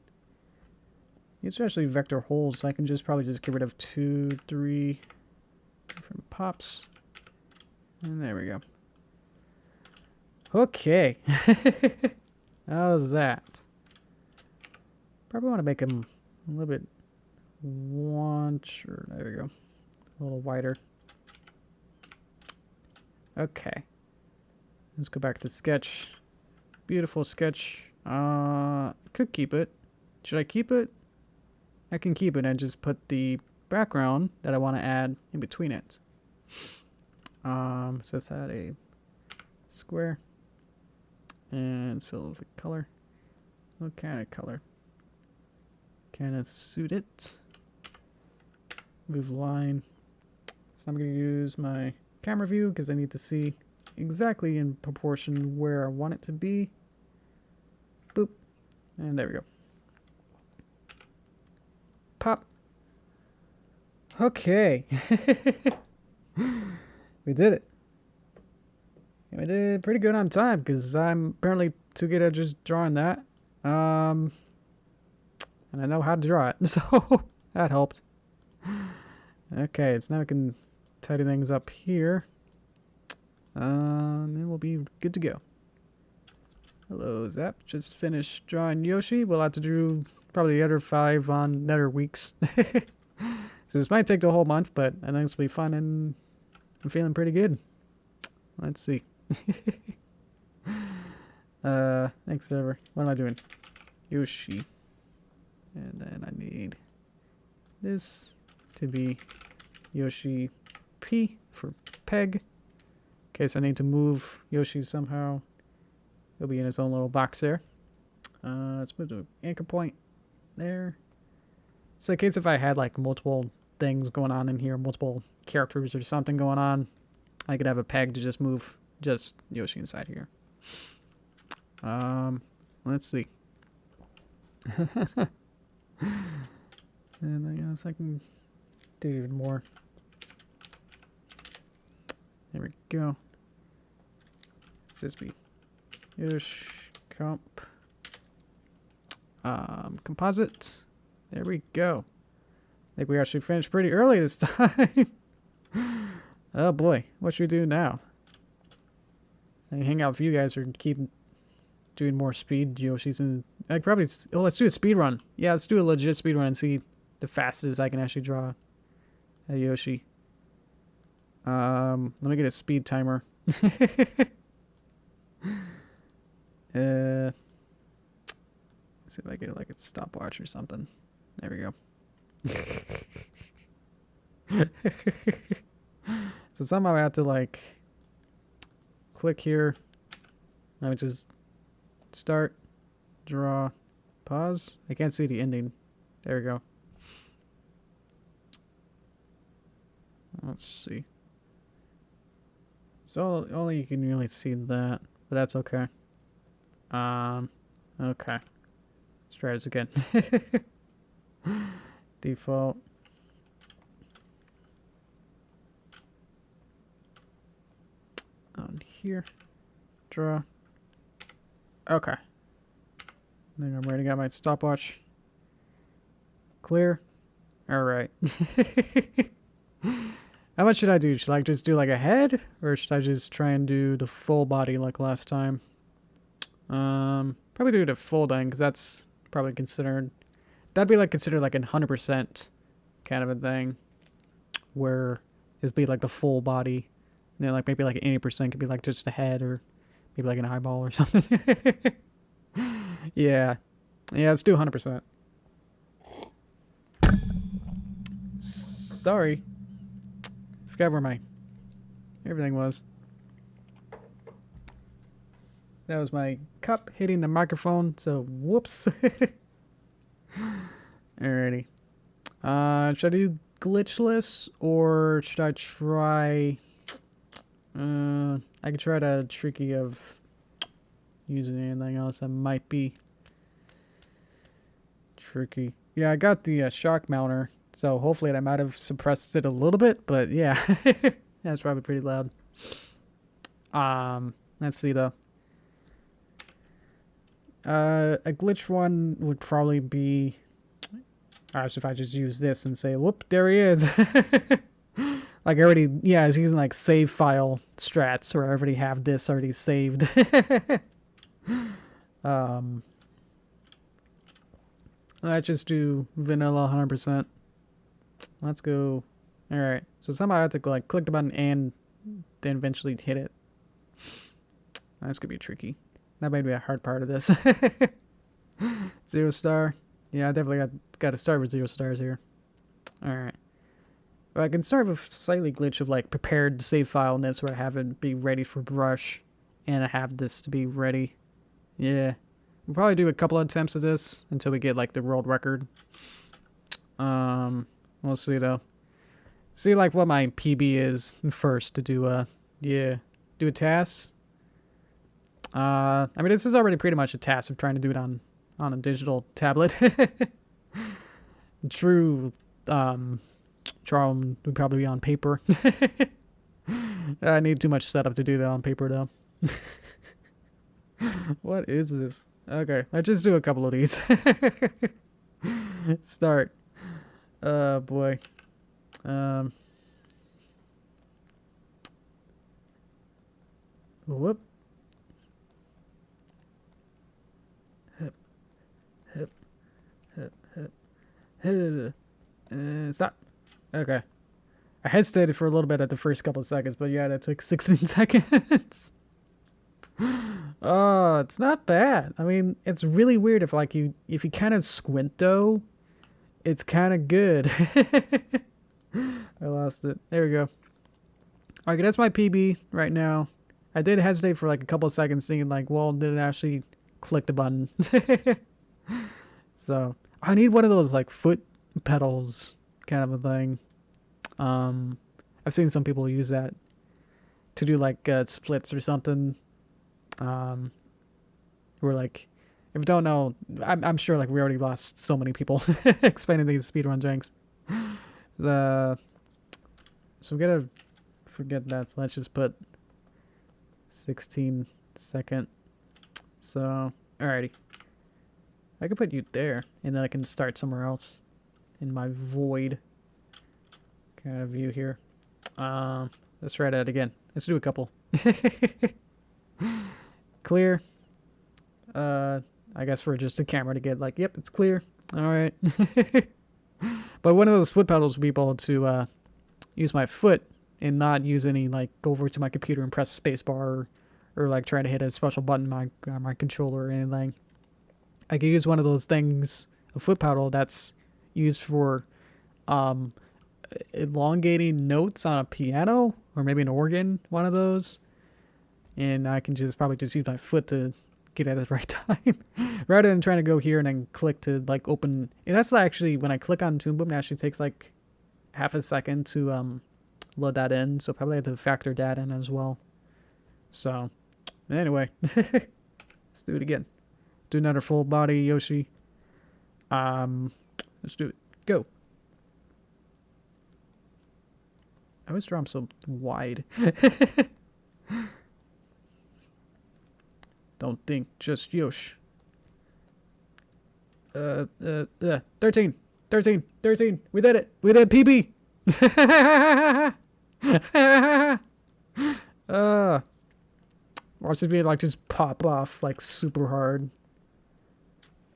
These are actually vector holes, so I can just probably just get rid of 2, 3 different pops. And there we go. Okay. How's that? Probably want to make them a little bit launcher. There we go. A little wider. Okay. Let's go back to sketch. Beautiful sketch. Could keep it. Should I keep it? I can keep it and just put the background that I want to add in between it. So let's add a square. And let's fill it with color. What kind of color? Kind of suit it. Move line. So I'm going to use my camera view because I need to see exactly in proportion where I want it to be. Boop. And there we go. Pop. Okay. We did it. And we did pretty good on time because I'm apparently too good at just drawing that. And I know how to draw it, so that helped. Okay, so now we can tidy things up here. And then we'll be good to go. Hello, Zap. Just finished drawing Yoshi. We'll have to do probably the other 5 on other weeks. So this might take the whole month, but I think this will be fun, and I'm feeling pretty good. Let's see. Thanks, server. What am I doing? Yoshi. And then I need this to be Yoshi P for peg. Okay, so I need to move Yoshi somehow. He'll be in his own little box there. Let's move to anchor point there. So in case if I had like multiple things going on in here, multiple characters or something going on, I could have a peg to just move just Yoshi inside here. Let's see. Anything else I can do even more? There we go. Sysbe. Yosh. Comp. Composite. There we go. I think we actually finished pretty early this time. Oh boy, what should we do now? I can hang out with you guys or keep doing more speed Yoshis, and I probably let's do a speed run. Yeah, let's do a legit speed run and see the fastest I can actually draw a Yoshi. Let me get a speed timer. Let's see if I get like a stopwatch or something. There we go. So somehow I have to like click here. Now just start, draw, pause. I can't see the ending. There we go. Let's see. So only you can really see that, but that's okay. Okay. Let's try this again. Default. On here. Draw. Okay. I think I'm ready. Got my stopwatch. Clear. Alright. How much should I do? Should I just do like a head? Or should I just try and do the full body like last time? Probably do the full then, because that's probably considered... That'd be like considered like 100% kind of a thing. Where it'd be like the full body. And then like maybe like 80% could be like just the head, or maybe like an eyeball or something. Yeah. Yeah, let's do 100%. Sorry. Forgot where my everything was. That was my cup hitting the microphone, so whoops. Alrighty. Should I do glitchless, or should I try... I could try the tricky of using anything else that might be tricky. Yeah, I got the shock mounter, so hopefully that might have suppressed it a little bit, but yeah. That's probably pretty loud. Let's see though. A glitch one would probably be... Gosh, if I just use this and say, whoop, there he is. Like I already, yeah, I was using like save file strats where I already have this already saved. Let's just do vanilla 100%. Let's go. Alright, so somehow I have to like click the button and then eventually hit it. That's gonna be tricky. That might be a hard part of this. 0 star. Yeah, I definitely got to start with 0 stars here. Alright. But I can start with slightly glitch of like prepared save file nets where I have it be ready for brush, and I have this to be ready. Yeah. We'll probably do a couple of attempts of this until we get like the world record. We'll see though. See like what my PB is first to do do a task. I mean this is already pretty much a task of trying to do it on a digital tablet. True Charm would probably be on paper. I need too much setup to do that on paper though. What is this? Okay, let's just do a couple of these. Start. Oh boy. Whoop. Hip. Hip. Hip. Hip. Hip. Stop. Okay. I hesitated for a little bit at the first couple of seconds, but yeah, that took 16 seconds. Oh, it's not bad. I mean, it's really weird if like if you kind of squint though, it's kind of good. I lost it. There we go. Okay, that's my PB right now. I did hesitate for like a couple of seconds thinking like, well, did it actually click the button? So, I need one of those like foot pedals kind of a thing. I've seen some people use that to do like splits or something. Where like If you don't know, I'm sure like we already lost so many people explaining these speedrun janks. So we gotta forget that. So let's just put 16-second. So alrighty, I can put you there, and then I can start somewhere else in my void kind of view here. Let's try that again. Let's do a couple. Clear. I guess for just a camera to get like, yep, it's clear. All right. But one of those foot pedals would be able to use my foot and not use any, like, go over to my computer and press space bar or like try to hit a special button on my controller or anything. I could use one of those things, a foot pedal that's used for elongating notes on a piano or maybe an organ, one of those. And I can just probably just use my foot to get at the right time rather than trying to go here and then click to like open. And that's actually when I click on Toon Boom, it actually takes like half a second to load that in. So probably have to factor that in as well. So anyway, let's do it again. Do another full body Yoshi. Let's do it. Go. I always draw them so wide. Don't think, just Yosh. 13. We did it. We did PB. Watch this video like just pop off like super hard.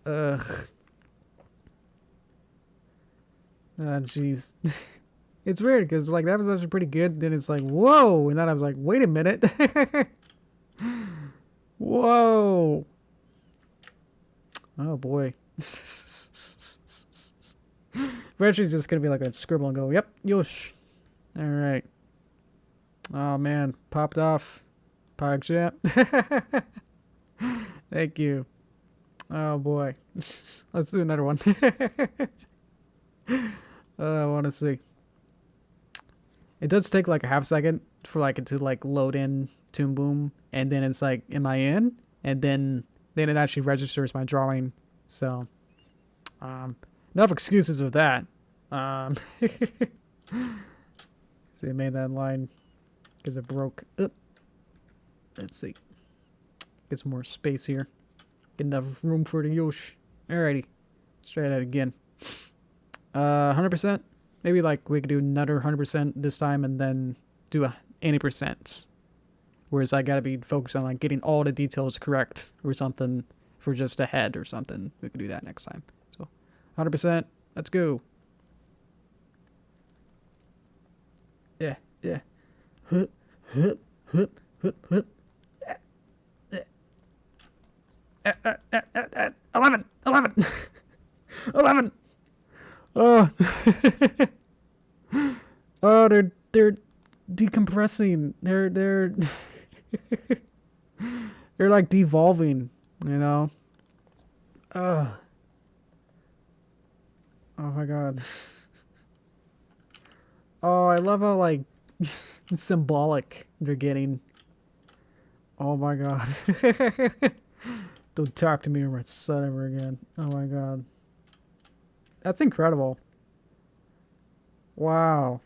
Ugh. Ah, jeez. It's weird because like that was actually pretty good. Then it's like whoa, and then I was like, wait a minute. Whoa. Oh boy. Eventually it's just gonna be like a scribble and go, yep, Yosh. Alright. Oh man, popped off. Pog champ. Thank you. Oh boy. Let's do another one. I wanna see. It does take like a half second for like it to like load in Toon Boom, and then it's like, am I in? And then it actually registers my drawing. So enough excuses with that. See, I made that line because it broke. Let's see. Get some more space here. Get enough room for the Yosh. Alrighty. Let's try that again. 100%. Maybe like we could do another 100% this time and then do a 80%. Whereas I gotta be focused on like getting all the details correct or something for just a head or something. We could do that next time. So 100%. Let's go. Yeah. Hup, hup, hup, hup, hup. 11. 11. Oh. Oh, they're decompressing. They're they're like devolving, you know. Oh my god. Oh, I love how like symbolic they're getting. Oh my god. Don't talk to me or my son ever again. Oh my god. That's incredible. Wow.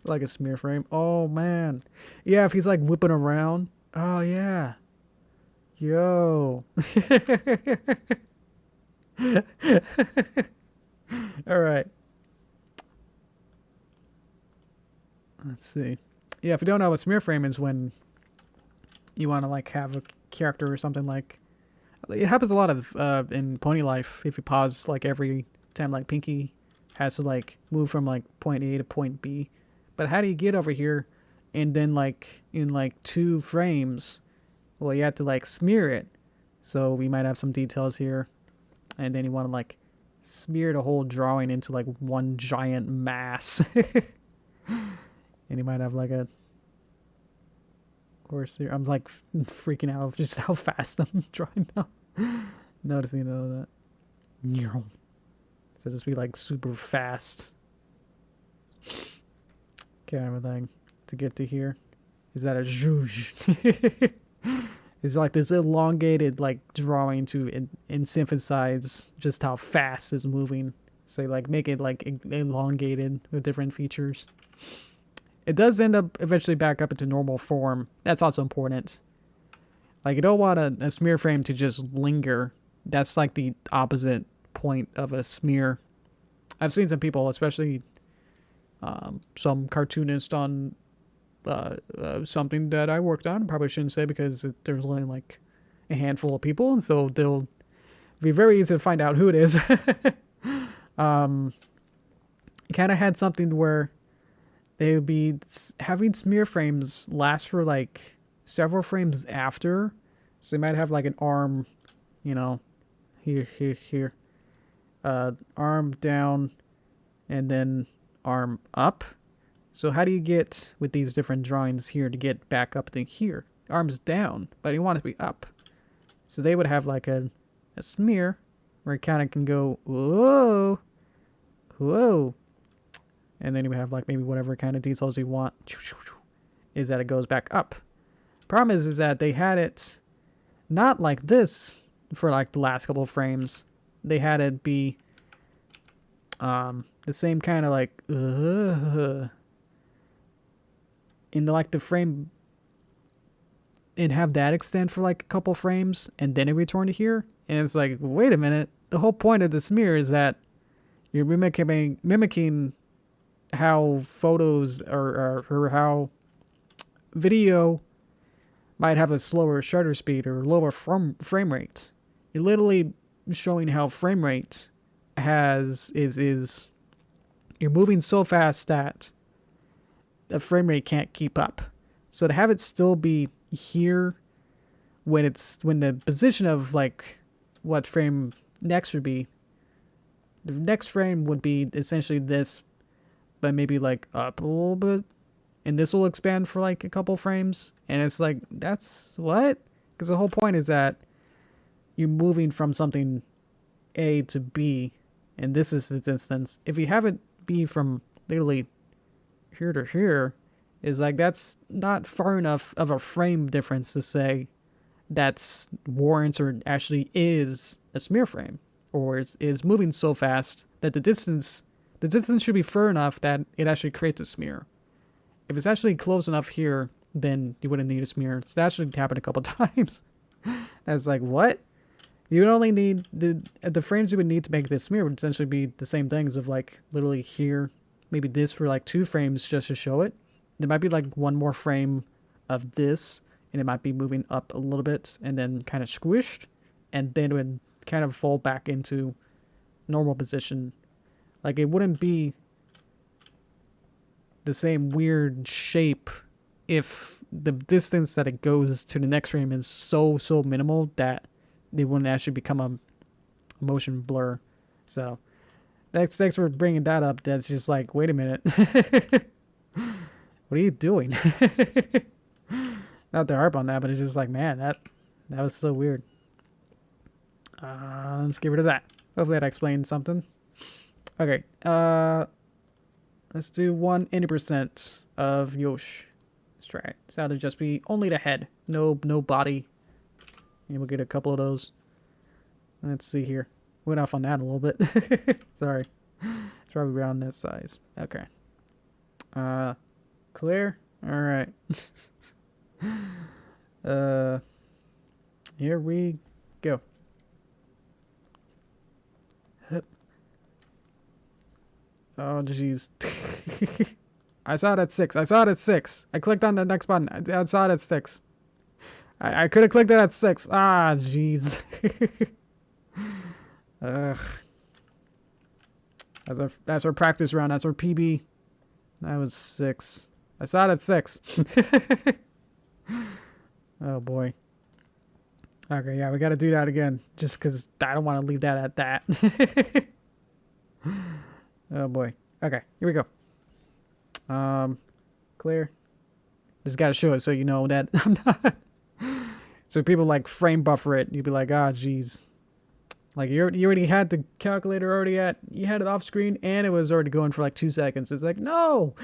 Like a smear frame. Oh man. Yeah, if he's like whipping around. Oh yeah. Yo. Alright. Let's see. Yeah, if you don't know what smear frame is, when you want to like have a character or something, like it happens a lot of in Pony Life. If you pause like every time like Pinky has to like move from like point A to point B. But how do you get over here and then like in like 2 frames? Well, you have to like smear it. So we might have some details here. And then you want to like smear the whole drawing into like one giant mass. And you might have like a horse here. I'm like freaking out of just how fast I'm drawing now. Noticing all that. So just be like super fast. Kind of a thing to get to here. Is that a zhoosh? It's like this elongated like drawing to synthesize just how fast it's moving. So like make it like elongated with different features. It does end up eventually back up into normal form. That's also important. Like you don't want a smear frame to just linger. That's like the opposite point of a smear. I've seen some people, especially some cartoonist on something that I worked on. Probably shouldn't say because there's only like a handful of people, and so they'll be very easy to find out who it is. Kind of had something where they would be having smear frames last for like several frames after. So they might have like an arm, you know, here, arm down, and then arm up. So how do you get with these different drawings here to get back up to here? Arms down, but you want it to be up. So they would have like a smear where it kind of can go, whoa, whoa. And then you would have like maybe whatever kind of details you want, is that it goes back up. Problem is that they had it not like this for like the last couple of frames. They had it be the same kind of like in the like the frame, it'd have that extend for like a couple frames and then it return to here. And it's like, wait a minute, the whole point of the smear is that you're mimicking how photos or how video might have a slower shutter speed or lower frame rate. You're literally showing how frame rate is you're moving so fast that the frame rate can't keep up. So to have it still be here when the position of like what frame next would be, the next frame would be essentially this, but maybe like up a little bit, and this will expand for like a couple frames. And it's like, that's what? Because the whole point is that you're moving from something A to B, and this is its instance. If you have it be from literally here to here, is like that's not far enough of a frame difference to say that's warrants or actually is a smear frame, or is moving so fast that the distance should be far enough that it actually creates a smear. If it's actually close enough here, then you wouldn't need a smear. So that actually happened a couple times. That's like, what? You would only need the frames you would need to make this smear would essentially be the same things of like literally here, maybe this for like 2 frames just to show it. There might be like one more frame of this, and it might be moving up a little bit and then kind of squished, and then it would kind of fall back into normal position. Like it wouldn't be the same weird shape if the distance that it goes to the next frame is so minimal that they wouldn't actually become a motion blur. So thanks for bringing that up. That's just like, wait a minute. What are you doing? Not to harp on that, but it's just like, man, that was so weird. Let's get rid of that. Hopefully that explained something. Okay, let's do 180% of Yosh. Let's try it. So that'll just be only the head, no body. And we'll get a couple of those. Let's see here. Went off on that a little bit. Sorry. It's probably around this size. Okay. Clear? Alright. Here we go. Oh, jeez. I saw it at 6. I clicked on the next button. I saw it at 6. I could have clicked it at 6. Ah, jeez. Ugh. That's our practice round. That's our PB. That was 6. I saw it at 6. Oh, boy. Okay, yeah, we got to do that again. Just because I don't want to leave that at that. Oh, boy. Okay, here we go. Clear. Just got to show it so you know that I'm not... So people like frame buffer it. You'd be like, ah, geez. Like you already had the calculator already you had it off screen and it was already going for like 2 seconds. It's like, no.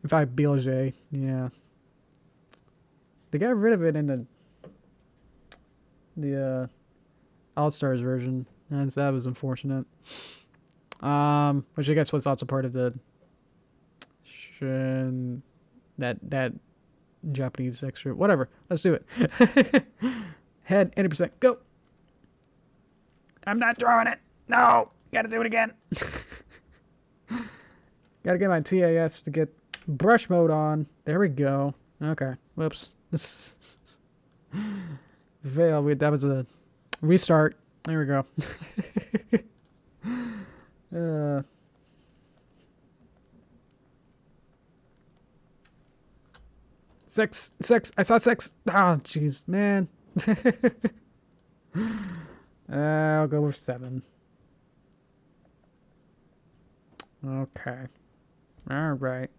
If I BLJ, yeah. They got rid of it in the All-Stars version, and that was unfortunate. Which I guess was also part of the that Japanese extra. Whatever. Let's do it. Head 80%. Go. I'm not drawing it. No. Gotta do it again. Gotta get my TAS to get brush mode on. There we go. Okay. Whoops. Fail. That was a restart. There we go. Six. I saw 6. Oh, jeez, man. I'll go with 7. Okay. All right.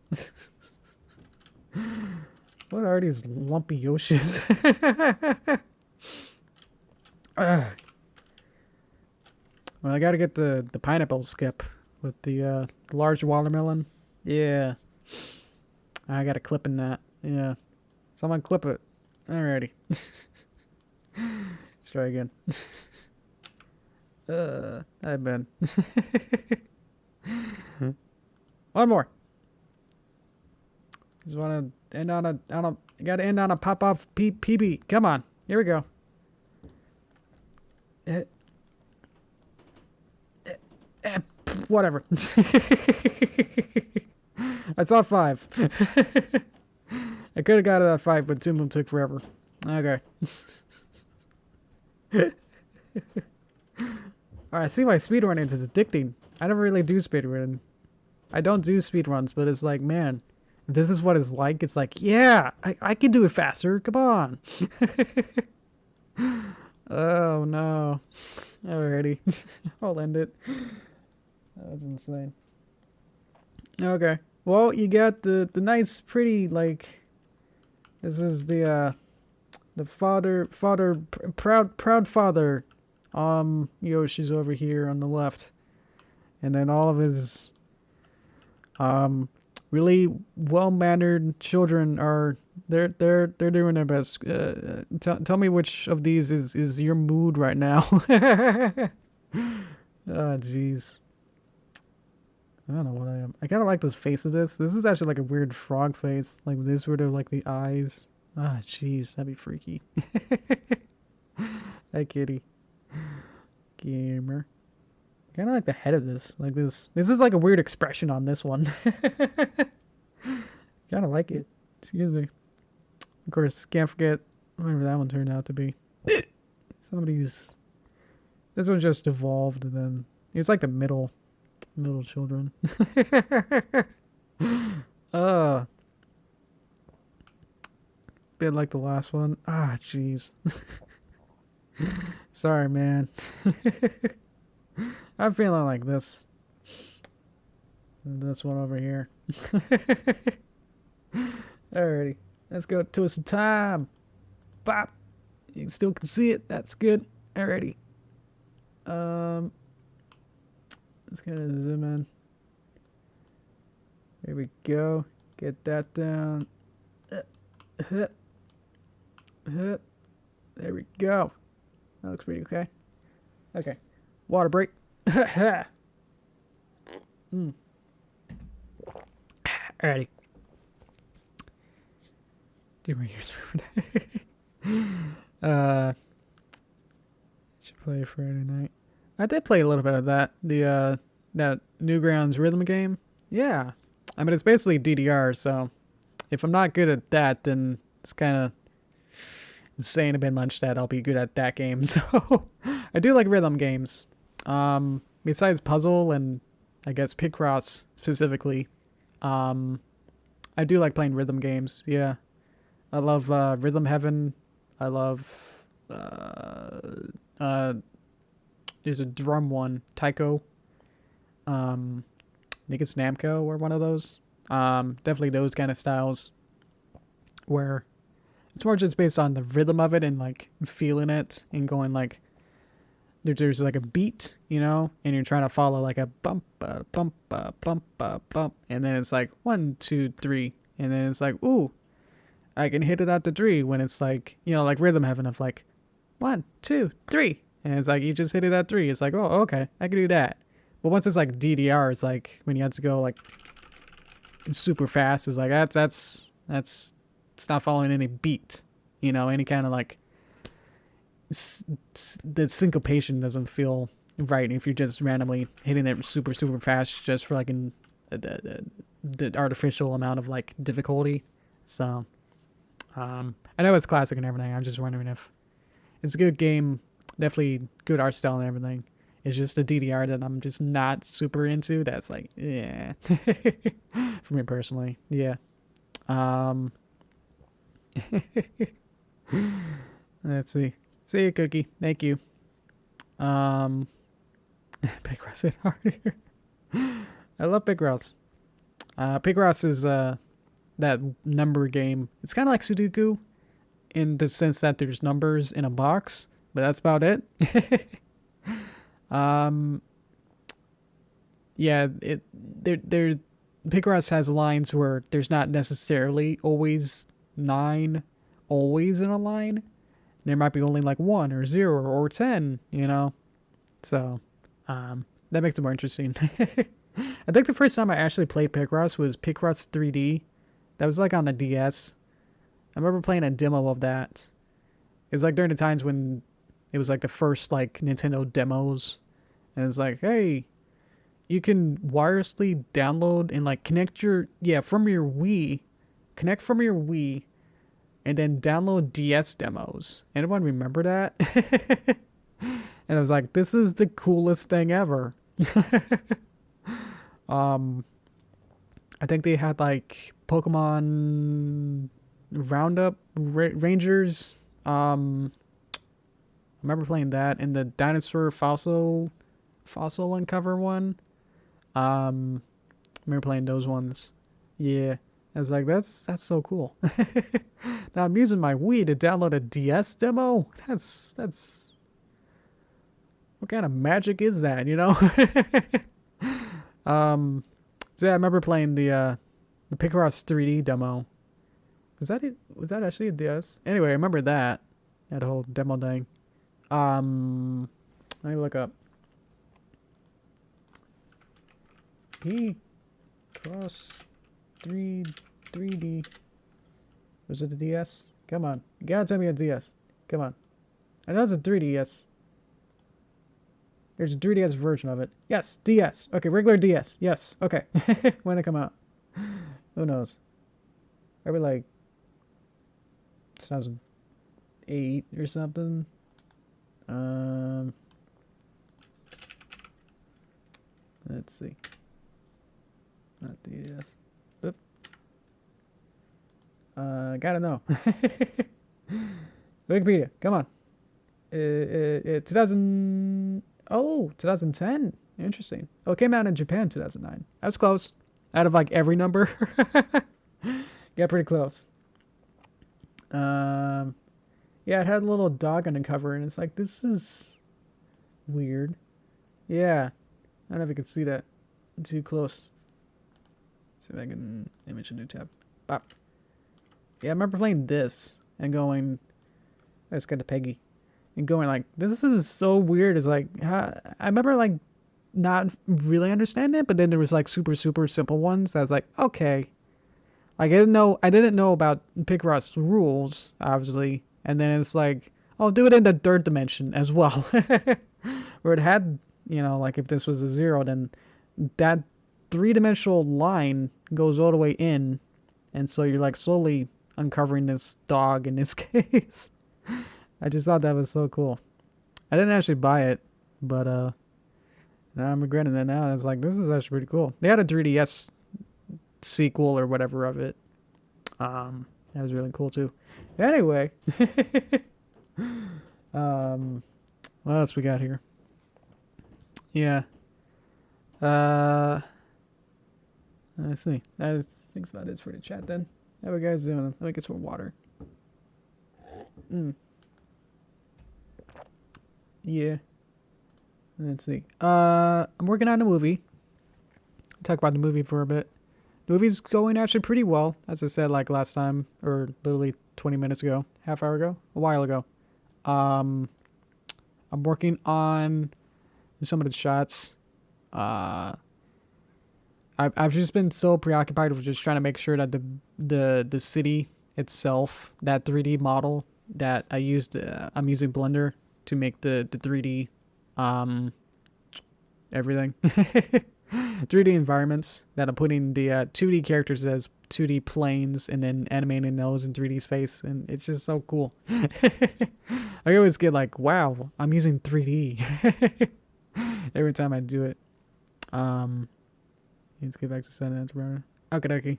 What are these lumpy Yoshis? Well, I gotta get the pineapple skip with the large watermelon. Yeah. I got a clip in that. Yeah. Someone clip it. Alrighty. Let's try again. I've been. One more. Just want to end on a gotta end on a pop-off PB. Come on. Here we go. Whatever. I saw 5. I could have got it at 5, but 2 of them took forever. Okay. Alright, see, my speedrunning is addicting. I never really do speedrunning. I don't do speedruns, but it's like, man, if this is what it's like, yeah, I can do it faster. Come on. Oh, no. Alrighty. I'll end it. That was insane. Okay. Well, you got the nice, pretty, like, this is the proud father, Yoshi's over here on the left. And then all of his, really well-mannered children are, they're doing their best. Tell me which of these is your mood right now. Oh, jeez. I don't know what I am. I kind of like this face of this. This is actually like a weird frog face. Like this sort of like the eyes. Ah, jeez. That'd be freaky. Hi, kitty. Gamer. Kind of like the head of this. Like this. This is like a weird expression on this one. Kind of like it. Excuse me. Of course, can't forget whatever that one turned out to be. Somebody's... This one just evolved and then... It's like the middle children. Bit like the last one. Ah, jeez. Sorry, man. I'm feeling like this. And this one over here. Alrighty. Let's go to some time. Bop. You still can see it. That's good. Alrighty. Let's kind of zoom in. There we go. Get that down. There we go. That looks pretty okay. Okay. Water break. Alrighty. Do my ears for that. Should play Friday night. I did play a little bit of that. The that Newgrounds rhythm game. Yeah. I mean, it's basically DDR, so if I'm not good at that, then it's kind of insane a bit much that I'll be good at that game. So I do like rhythm games. Besides puzzle and I guess Picross specifically, I do like playing rhythm games. Yeah. I love Rhythm Heaven. I love there's a drum one, Taiko. I think it's Namco or one of those. Definitely those kind of styles where it's more just based on the rhythm of it and like feeling it and going like there's like a beat, you know, and you're trying to follow like a bump, bump, bump, bump, and then it's like 1, 2, 3, and then it's like, ooh, I can hit it at the 3 when it's like, you know, like rhythm heaven of like 1, 2, 3. And it's like, you just hit it at 3. It's like, oh, okay, I can do that. But once it's like DDR, it's like when you have to go like super fast, it's like, it's not following any beat, you know, any kind of like, the syncopation doesn't feel right if you're just randomly hitting it super, super fast just for like the artificial amount of like difficulty. So, I know it's classic and everything. I'm just wondering if it's a good game, definitely good art style and everything. It's just a DDR that I'm just not super into. That's like, yeah, for me personally, yeah. Let's see. See you, Cookie. Thank you. Big Ross hit harder. I love Big Ross. Big Ross is that number game. It's kind of like Sudoku in the sense that there's numbers in a box, but that's about it. Yeah, Big Ross has lines where there's not necessarily always 9 always in a line. There might be only like 1 or 0 or 10, you know? So, that makes it more interesting. I think the first time I actually played Picross was Picross 3D. That was like on the DS. I remember playing a demo of that. It was like during the times when it was like the first like Nintendo demos. And it was like, hey, you can wirelessly download and like connect your, from your Wii. Connect from your Wii. And then download DS demos. Anyone remember that? And I was like, this is the coolest thing ever. I think they had like Pokemon Roundup Rangers. I remember playing that and the dinosaur fossil uncover one. I remember playing those ones. Yeah. I was like, that's so cool. Now I'm using my Wii to download a DS demo. That's what kind of magic is that, you know? So yeah, I remember playing the Picross 3D demo. Was that it? Was that actually a DS? Anyway, I remember that whole demo thing. Let me look up Picross 3D. Was it a DS? Come on, you gotta tell me a DS. Come on, I know it's a 3DS. There's a 3DS version of it. Yes, DS. Okay, regular DS. Yes. Okay. When it come out? Who knows? Probably like 2008 or something. Let's see. Not DS. Oop. Gotta know. Wikipedia. Come on. 2000. Oh, 2010. Interesting. Oh, it came out in Japan 2009. I was close. Out of like every number. Got pretty close. Yeah, it had a little dog on the cover, and it's like, this is weird. Yeah. I don't know if you can see that too close. See if I can image a new tab. Bop. Yeah, I remember playing this and going, I just got to Peggy. And going like, this is so weird. It's like, I remember like not really understanding it, but then there was like super, super simple ones that I was like, okay. Like I didn't know about Picross rules, obviously. And then it's like, oh, do it in the 3rd dimension as well. Where it had, you know, like if this was a 0, then that 3-dimensional line goes all the way in. And so you're like slowly uncovering this dog in this case. I just thought that was so cool. I didn't actually buy it, but now I'm regretting that now. It's like, this is actually pretty cool. They had a 3DS sequel or whatever of it. That was really cool too. Anyway, what else we got here? Yeah. Let's see. That thinks about it for the chat then. How are you guys doing? Let me get some water. Yeah. Let's see. I'm working on a movie. Talk about the movie for a bit. The movie's going actually pretty well, as I said like last time, or literally 20 minutes ago, half hour ago, a while ago. I'm working on some of the shots. I've just been so preoccupied with just trying to make sure that the city itself, that 3D model that I used, I'm using Blender to make the 3D everything 3D environments, that I'm putting the 2D characters as 2D planes and then animating those in 3D space, and it's just so cool. I always get like, wow, I'm using 3D every time I do it. Let's get back to sentence, bro. Okay.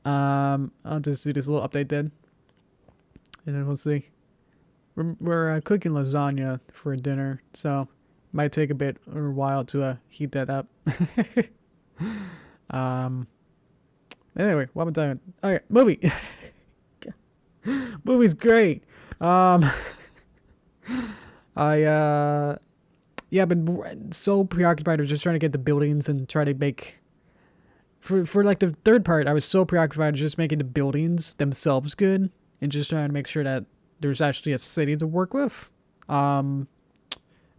I'll just do this little update then, and then we'll see. We're cooking lasagna for dinner, so might take a bit or a while to heat that up. Anyway, what am I doing? Okay, movie. Movie's great. Yeah, I've been so preoccupied with just trying to get the buildings and try to make... For like the third part, I was so preoccupied with just making the buildings themselves good and just trying to make sure that there's actually a city to work with.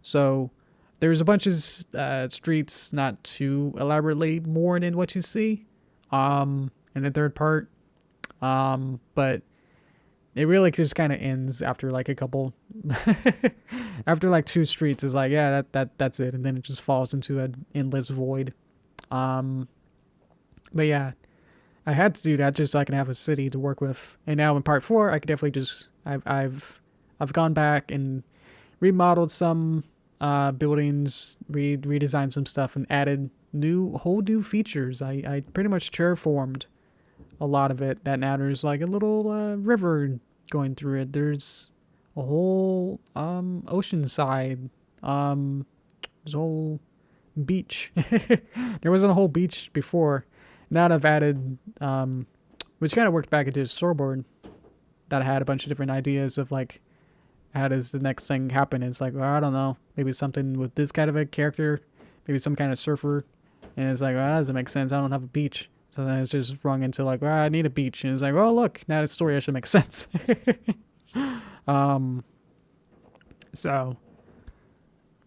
So there's a bunch of streets, not too elaborately more than what you see in the third part. But it really just kind of ends after like a couple after like 2 streets. Is like, yeah, that's it, and then it just falls into an endless void. But yeah, I had to do that just so I can have a city to work with. And now in part 4, I could definitely just I've gone back and remodeled some buildings, redesigned some stuff, and added whole new features. I pretty much terraformed a lot of it. That now there's like a little river going through it. There's a whole ocean side. There's a whole beach. There wasn't a whole beach before. Now that I've added, which kind of worked back into the storyboard, that I had a bunch of different ideas of like, how does the next thing happen? It's like, well, I don't know, maybe something with this kind of a character, maybe some kind of surfer, and it's like, well, that doesn't make sense. I don't have a beach. So then it's just rung into like, well, I need a beach, and it's like, well, look, now the story actually makes sense. So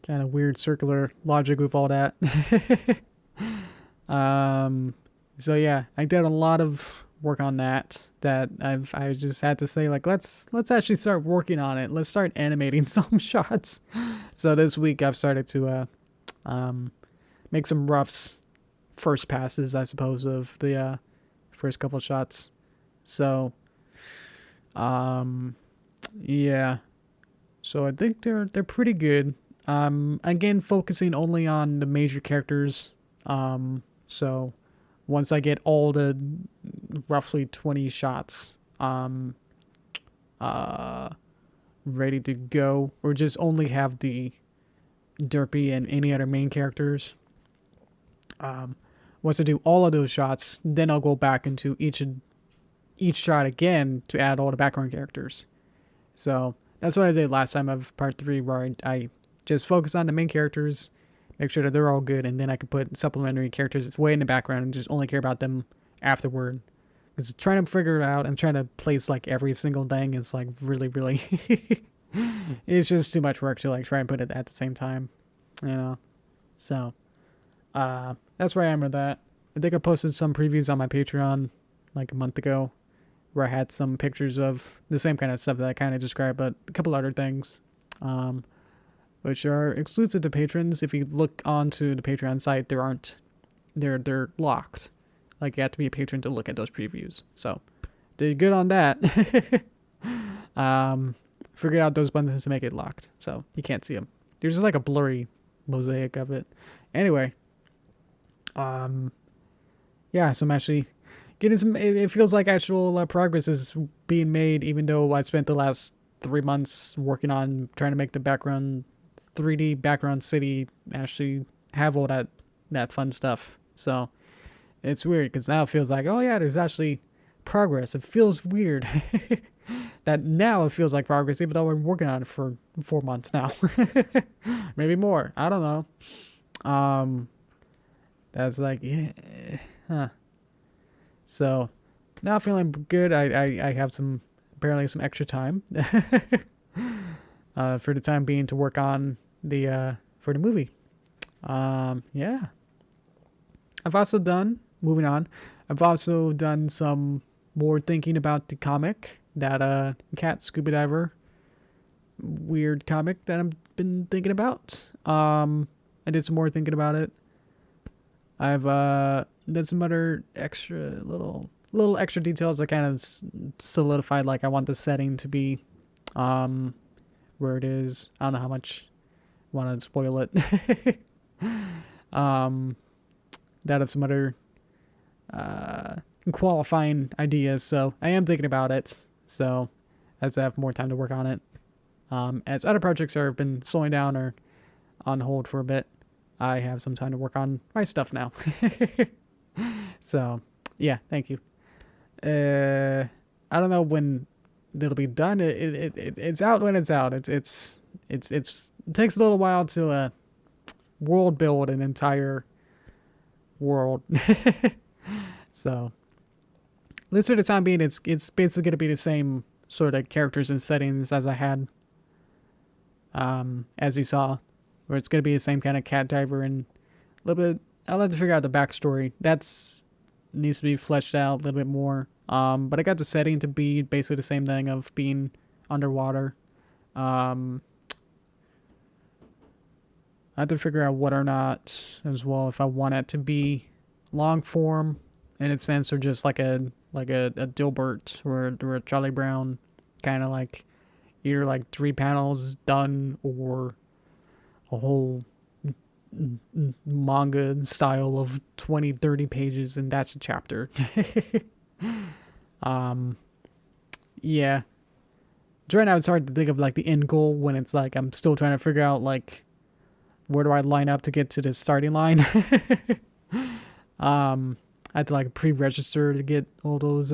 kind of weird circular logic with all that. So yeah, I did a lot of work on that I just had to say, like, let's actually start working on it. Let's start animating some shots. So this week I've started to make some roughs, first passes, I suppose, of the first couple shots. So yeah, so I think they're pretty good. Again, focusing only on the major characters. So once I get all the roughly 20 shots ready to go, or just only have the Derpy and any other main characters, once I do all of those shots, then I'll go back into each shot again to add all the background characters. So that's what I did last time of part 3, where I just focus on the main characters, make sure that they're all good, and then I can put supplementary characters way in the background and just only care about them afterward. Because trying to figure it out and trying to place like every single thing is like really it's just too much work to like try and put it at the same time, you know. So that's where I am with that. I think I posted some previews on my Patreon like a month ago, where I had some pictures of the same kind of stuff that I kind of described, but a couple other things, which are exclusive to patrons. If you look onto the Patreon site, they're locked. Like, you have to be a patron to look at those previews. So did good on that. Figured out those buttons to make it locked, so you can't see them. There's just like a blurry mosaic of it. Anyway, yeah, so I'm actually getting some, it feels like actual progress is being made, even though I spent the last 3 months working on trying to make the background 3D background city actually have all that fun stuff. So it's weird, because now it feels like, oh yeah, there's actually progress. It feels weird that now it feels like progress, even though we're working on it for 4 months now. Maybe more, I don't know. That's like, yeah, huh. So now feeling good. I have apparently some extra time for the time being to work on for the movie. Yeah. I've also done, moving on, I've also done some more thinking about the comic, that cat scuba diver weird comic that I've been thinking about. I did some more thinking about it. I've did some other extra little extra details that kind of solidified like I want the setting to be where it is. I don't know how much I want to spoil it. That of some other qualifying ideas, so I am thinking about it. So as I have more time to work on it, as other projects have been slowing down or on hold for a bit, I have some time to work on my stuff now. So yeah, thank you. I don't know when it'll be done. It's out when it's out. It takes a little while to world build an entire world. So at least for the time being, it's basically going to be the same sort of characters and settings as I had, as you saw, where it's going to be the same kind of cat diver and a little bit. I'll have to figure out the backstory. That's needs to be fleshed out a little bit more. But I got the setting to be basically the same thing of being underwater. I have to figure out whether or not, as well, if I want it to be long form in a sense, or just like a Dilbert or a Charlie Brown, kind of like either like 3 panels done or a whole manga style of 20-30 pages and that's a chapter. Yeah. Right now it's hard to think of like the end goal when it's like I'm still trying to figure out like where do I line up to get to the starting line. I had to like pre-register to get all those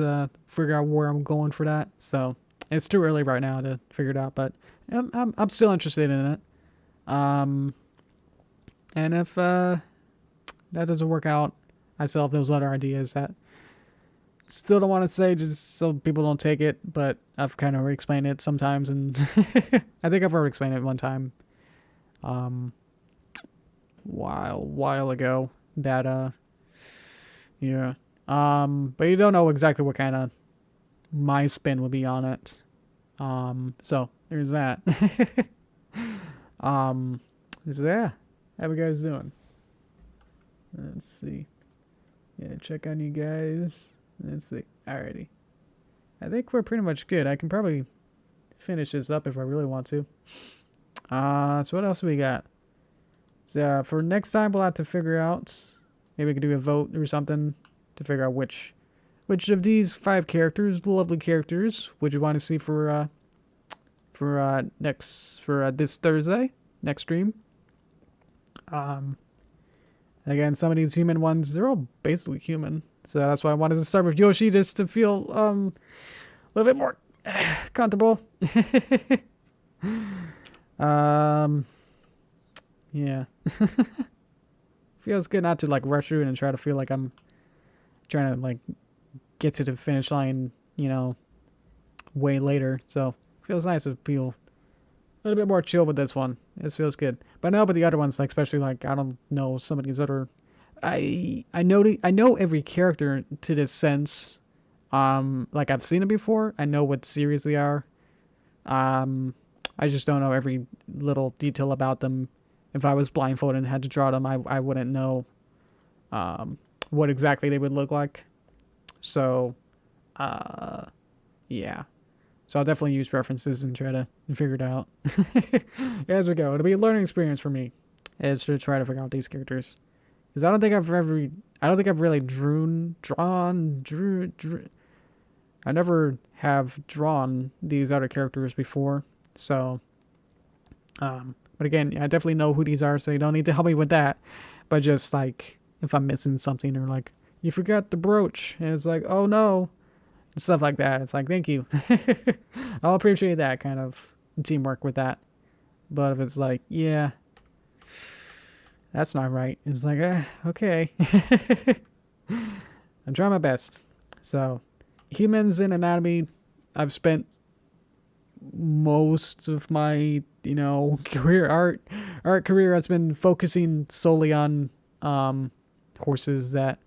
figure out where I'm going for that. So it's too early right now to figure it out, but I'm still interested in it. And if that doesn't work out, I still have those other ideas that still don't want to say just so people don't take it, but I've kind of already explained it sometimes, and I think I've already explained it one time while ago that yeah. But you don't know exactly what kind of my spin would be on it. So there's that. So yeah, how you guys doing? Let's see. Yeah, check on you guys. Let's see. Alrighty. I think we're pretty much good. I can probably finish this up if I really want to. So what else we got? So for next time, we'll have to figure out. Maybe we could do a vote or something to figure out which of these 5 characters, lovely characters, would you want to see for this Thursday, next stream. Again, some of these human ones, they're all basically human, so that's why I wanted to start with Yoshi, just to feel a little bit more comfortable. Yeah. Feels good not to like rush through and try to feel like I'm trying to like get to the finish line, you know, way later. So feels nice to feel a little bit more chill with this one. This feels good. But no, but the other ones, like especially like I don't know some of these other. I know every character to this sense. Like I've seen it before. I know what series they are. I just don't know every little detail about them. If I was blindfolded and had to draw them, I wouldn't know what exactly they would look like. So, yeah. So I'll definitely use references and try to figure it out. As we go. It'll be a learning experience for me as to try to figure out these characters. Because I don't think I've really I never have drawn these other characters before. So, but again, I definitely know who these are, so you don't need to help me with that. But just like, if I'm missing something or like, you forgot the brooch, and it's like, oh no, and stuff like that. It's like, thank you. I'll appreciate that kind of teamwork with that. But if it's like, yeah, that's not right, it's like, okay. I'm trying my best. So, humans in anatomy, I've spent most of my, you know, career art career has been focusing solely on horses that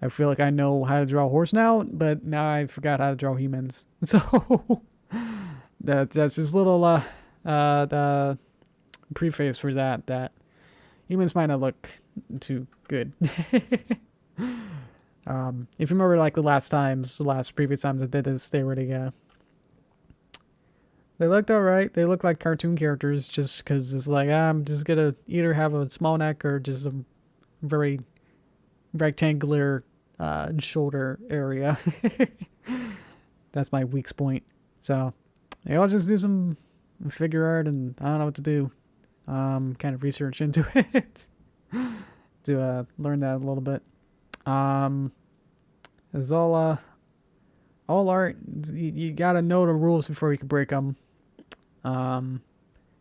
I feel like I know how to draw a horse now, but now I forgot how to draw humans. So that's just a little the preface for that humans might not look too good. If you remember, like the last previous times I did this, they looked alright. They look like cartoon characters just because it's like, I'm just gonna either have a small neck or just a very rectangular shoulder area. That's my weak point. So, yeah, I'll just do some figure art and I don't know what to do. Kind of research into it to learn that a little bit. It's all art. You gotta know the rules before you can break them.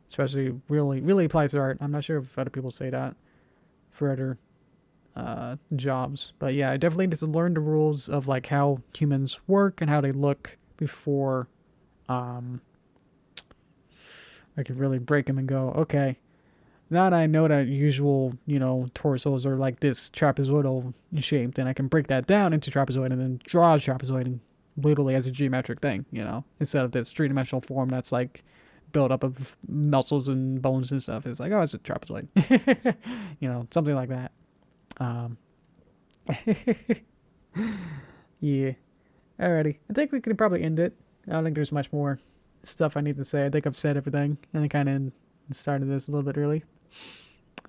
Especially really applies to art. I'm not sure if other people say that for other jobs, but yeah, I definitely need to learn the rules of like how humans work and how they look before I could really break them and go, okay, now that I know that usual, you know, torsos are like this trapezoidal shaped, and I can break that down into trapezoid and then draw a trapezoid and literally as a geometric thing, you know, instead of this three-dimensional form that's like built up of muscles and bones and stuff. It's like, oh, it's a trapezoid. You know, something like that. Yeah. Alrighty. I think we can probably end it. I don't think there's much more stuff I need to say. I think I've said everything, and I kind of started this a little bit early.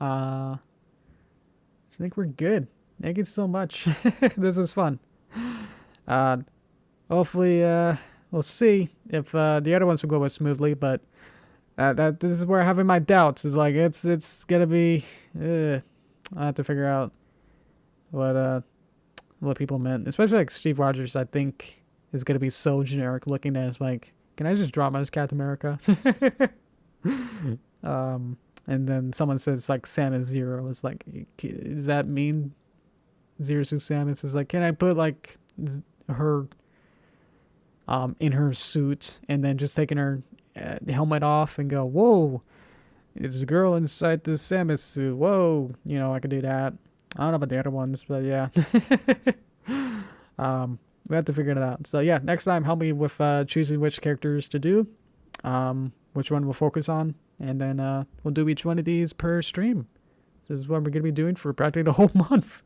So I think we're good. Thank you so much. This was fun. Hopefully, we'll see if the other ones will go as smoothly, but this is where I'm having my doubts. Is like it's gonna be. I have to figure out what people meant, especially like Steve Rogers. I think is gonna be so generic looking that it's like, can I just draw my Captain America? And then someone says like Samus Zero. It's like, does that mean Zero Suit Samus? It's like, can I put like her in her suit and then just taking her helmet off and go, whoa, it's a girl inside the Samus suit. Whoa, you know, I could do that. I don't know about the other ones, but yeah. We have to figure it out. So yeah, next time help me with choosing which characters to do, which one we'll focus on, and then we'll do each one of these per stream. This is what we're gonna be doing for practically the whole month.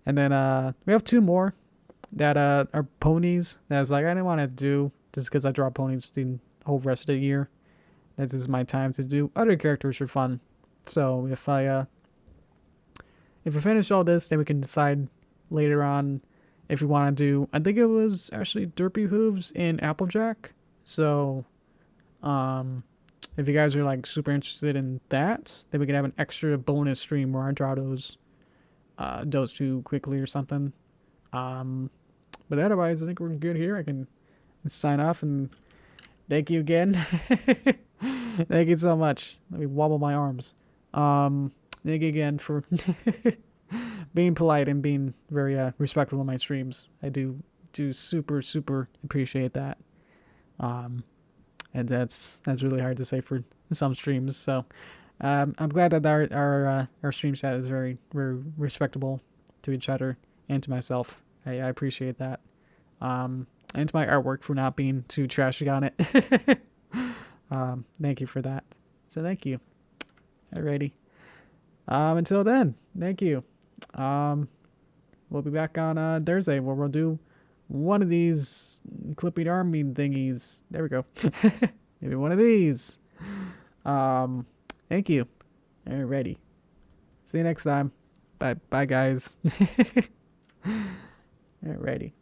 And then we have two more that are ponies. That's like I didn't want to do just because I draw ponies the whole rest of the year. This is my time to do other characters for fun. So if I finish all this, then we can decide later on if we want to do. I think it was actually Derpy Hooves in Applejack. So if you guys are like super interested in that, then we can have an extra bonus stream where I draw those two quickly or something. But otherwise, I think we're good here. I can sign off and thank you again. Thank you so much. Let me wobble my arms. Thank you again for being polite and being very respectful in my streams. I do super appreciate that. And that's really hard to say for some streams. So I'm glad that our stream chat is very respectable to each other and to myself. I appreciate that. And to my artwork for not being too trashy on it. Thank you for that. So thank you. Alrighty. Until then, thank you. We'll be back on Thursday where we'll do one of these clipping army thingies. There we go. Maybe one of these. Thank you. Alrighty. See you next time. Bye guys. Alrighty.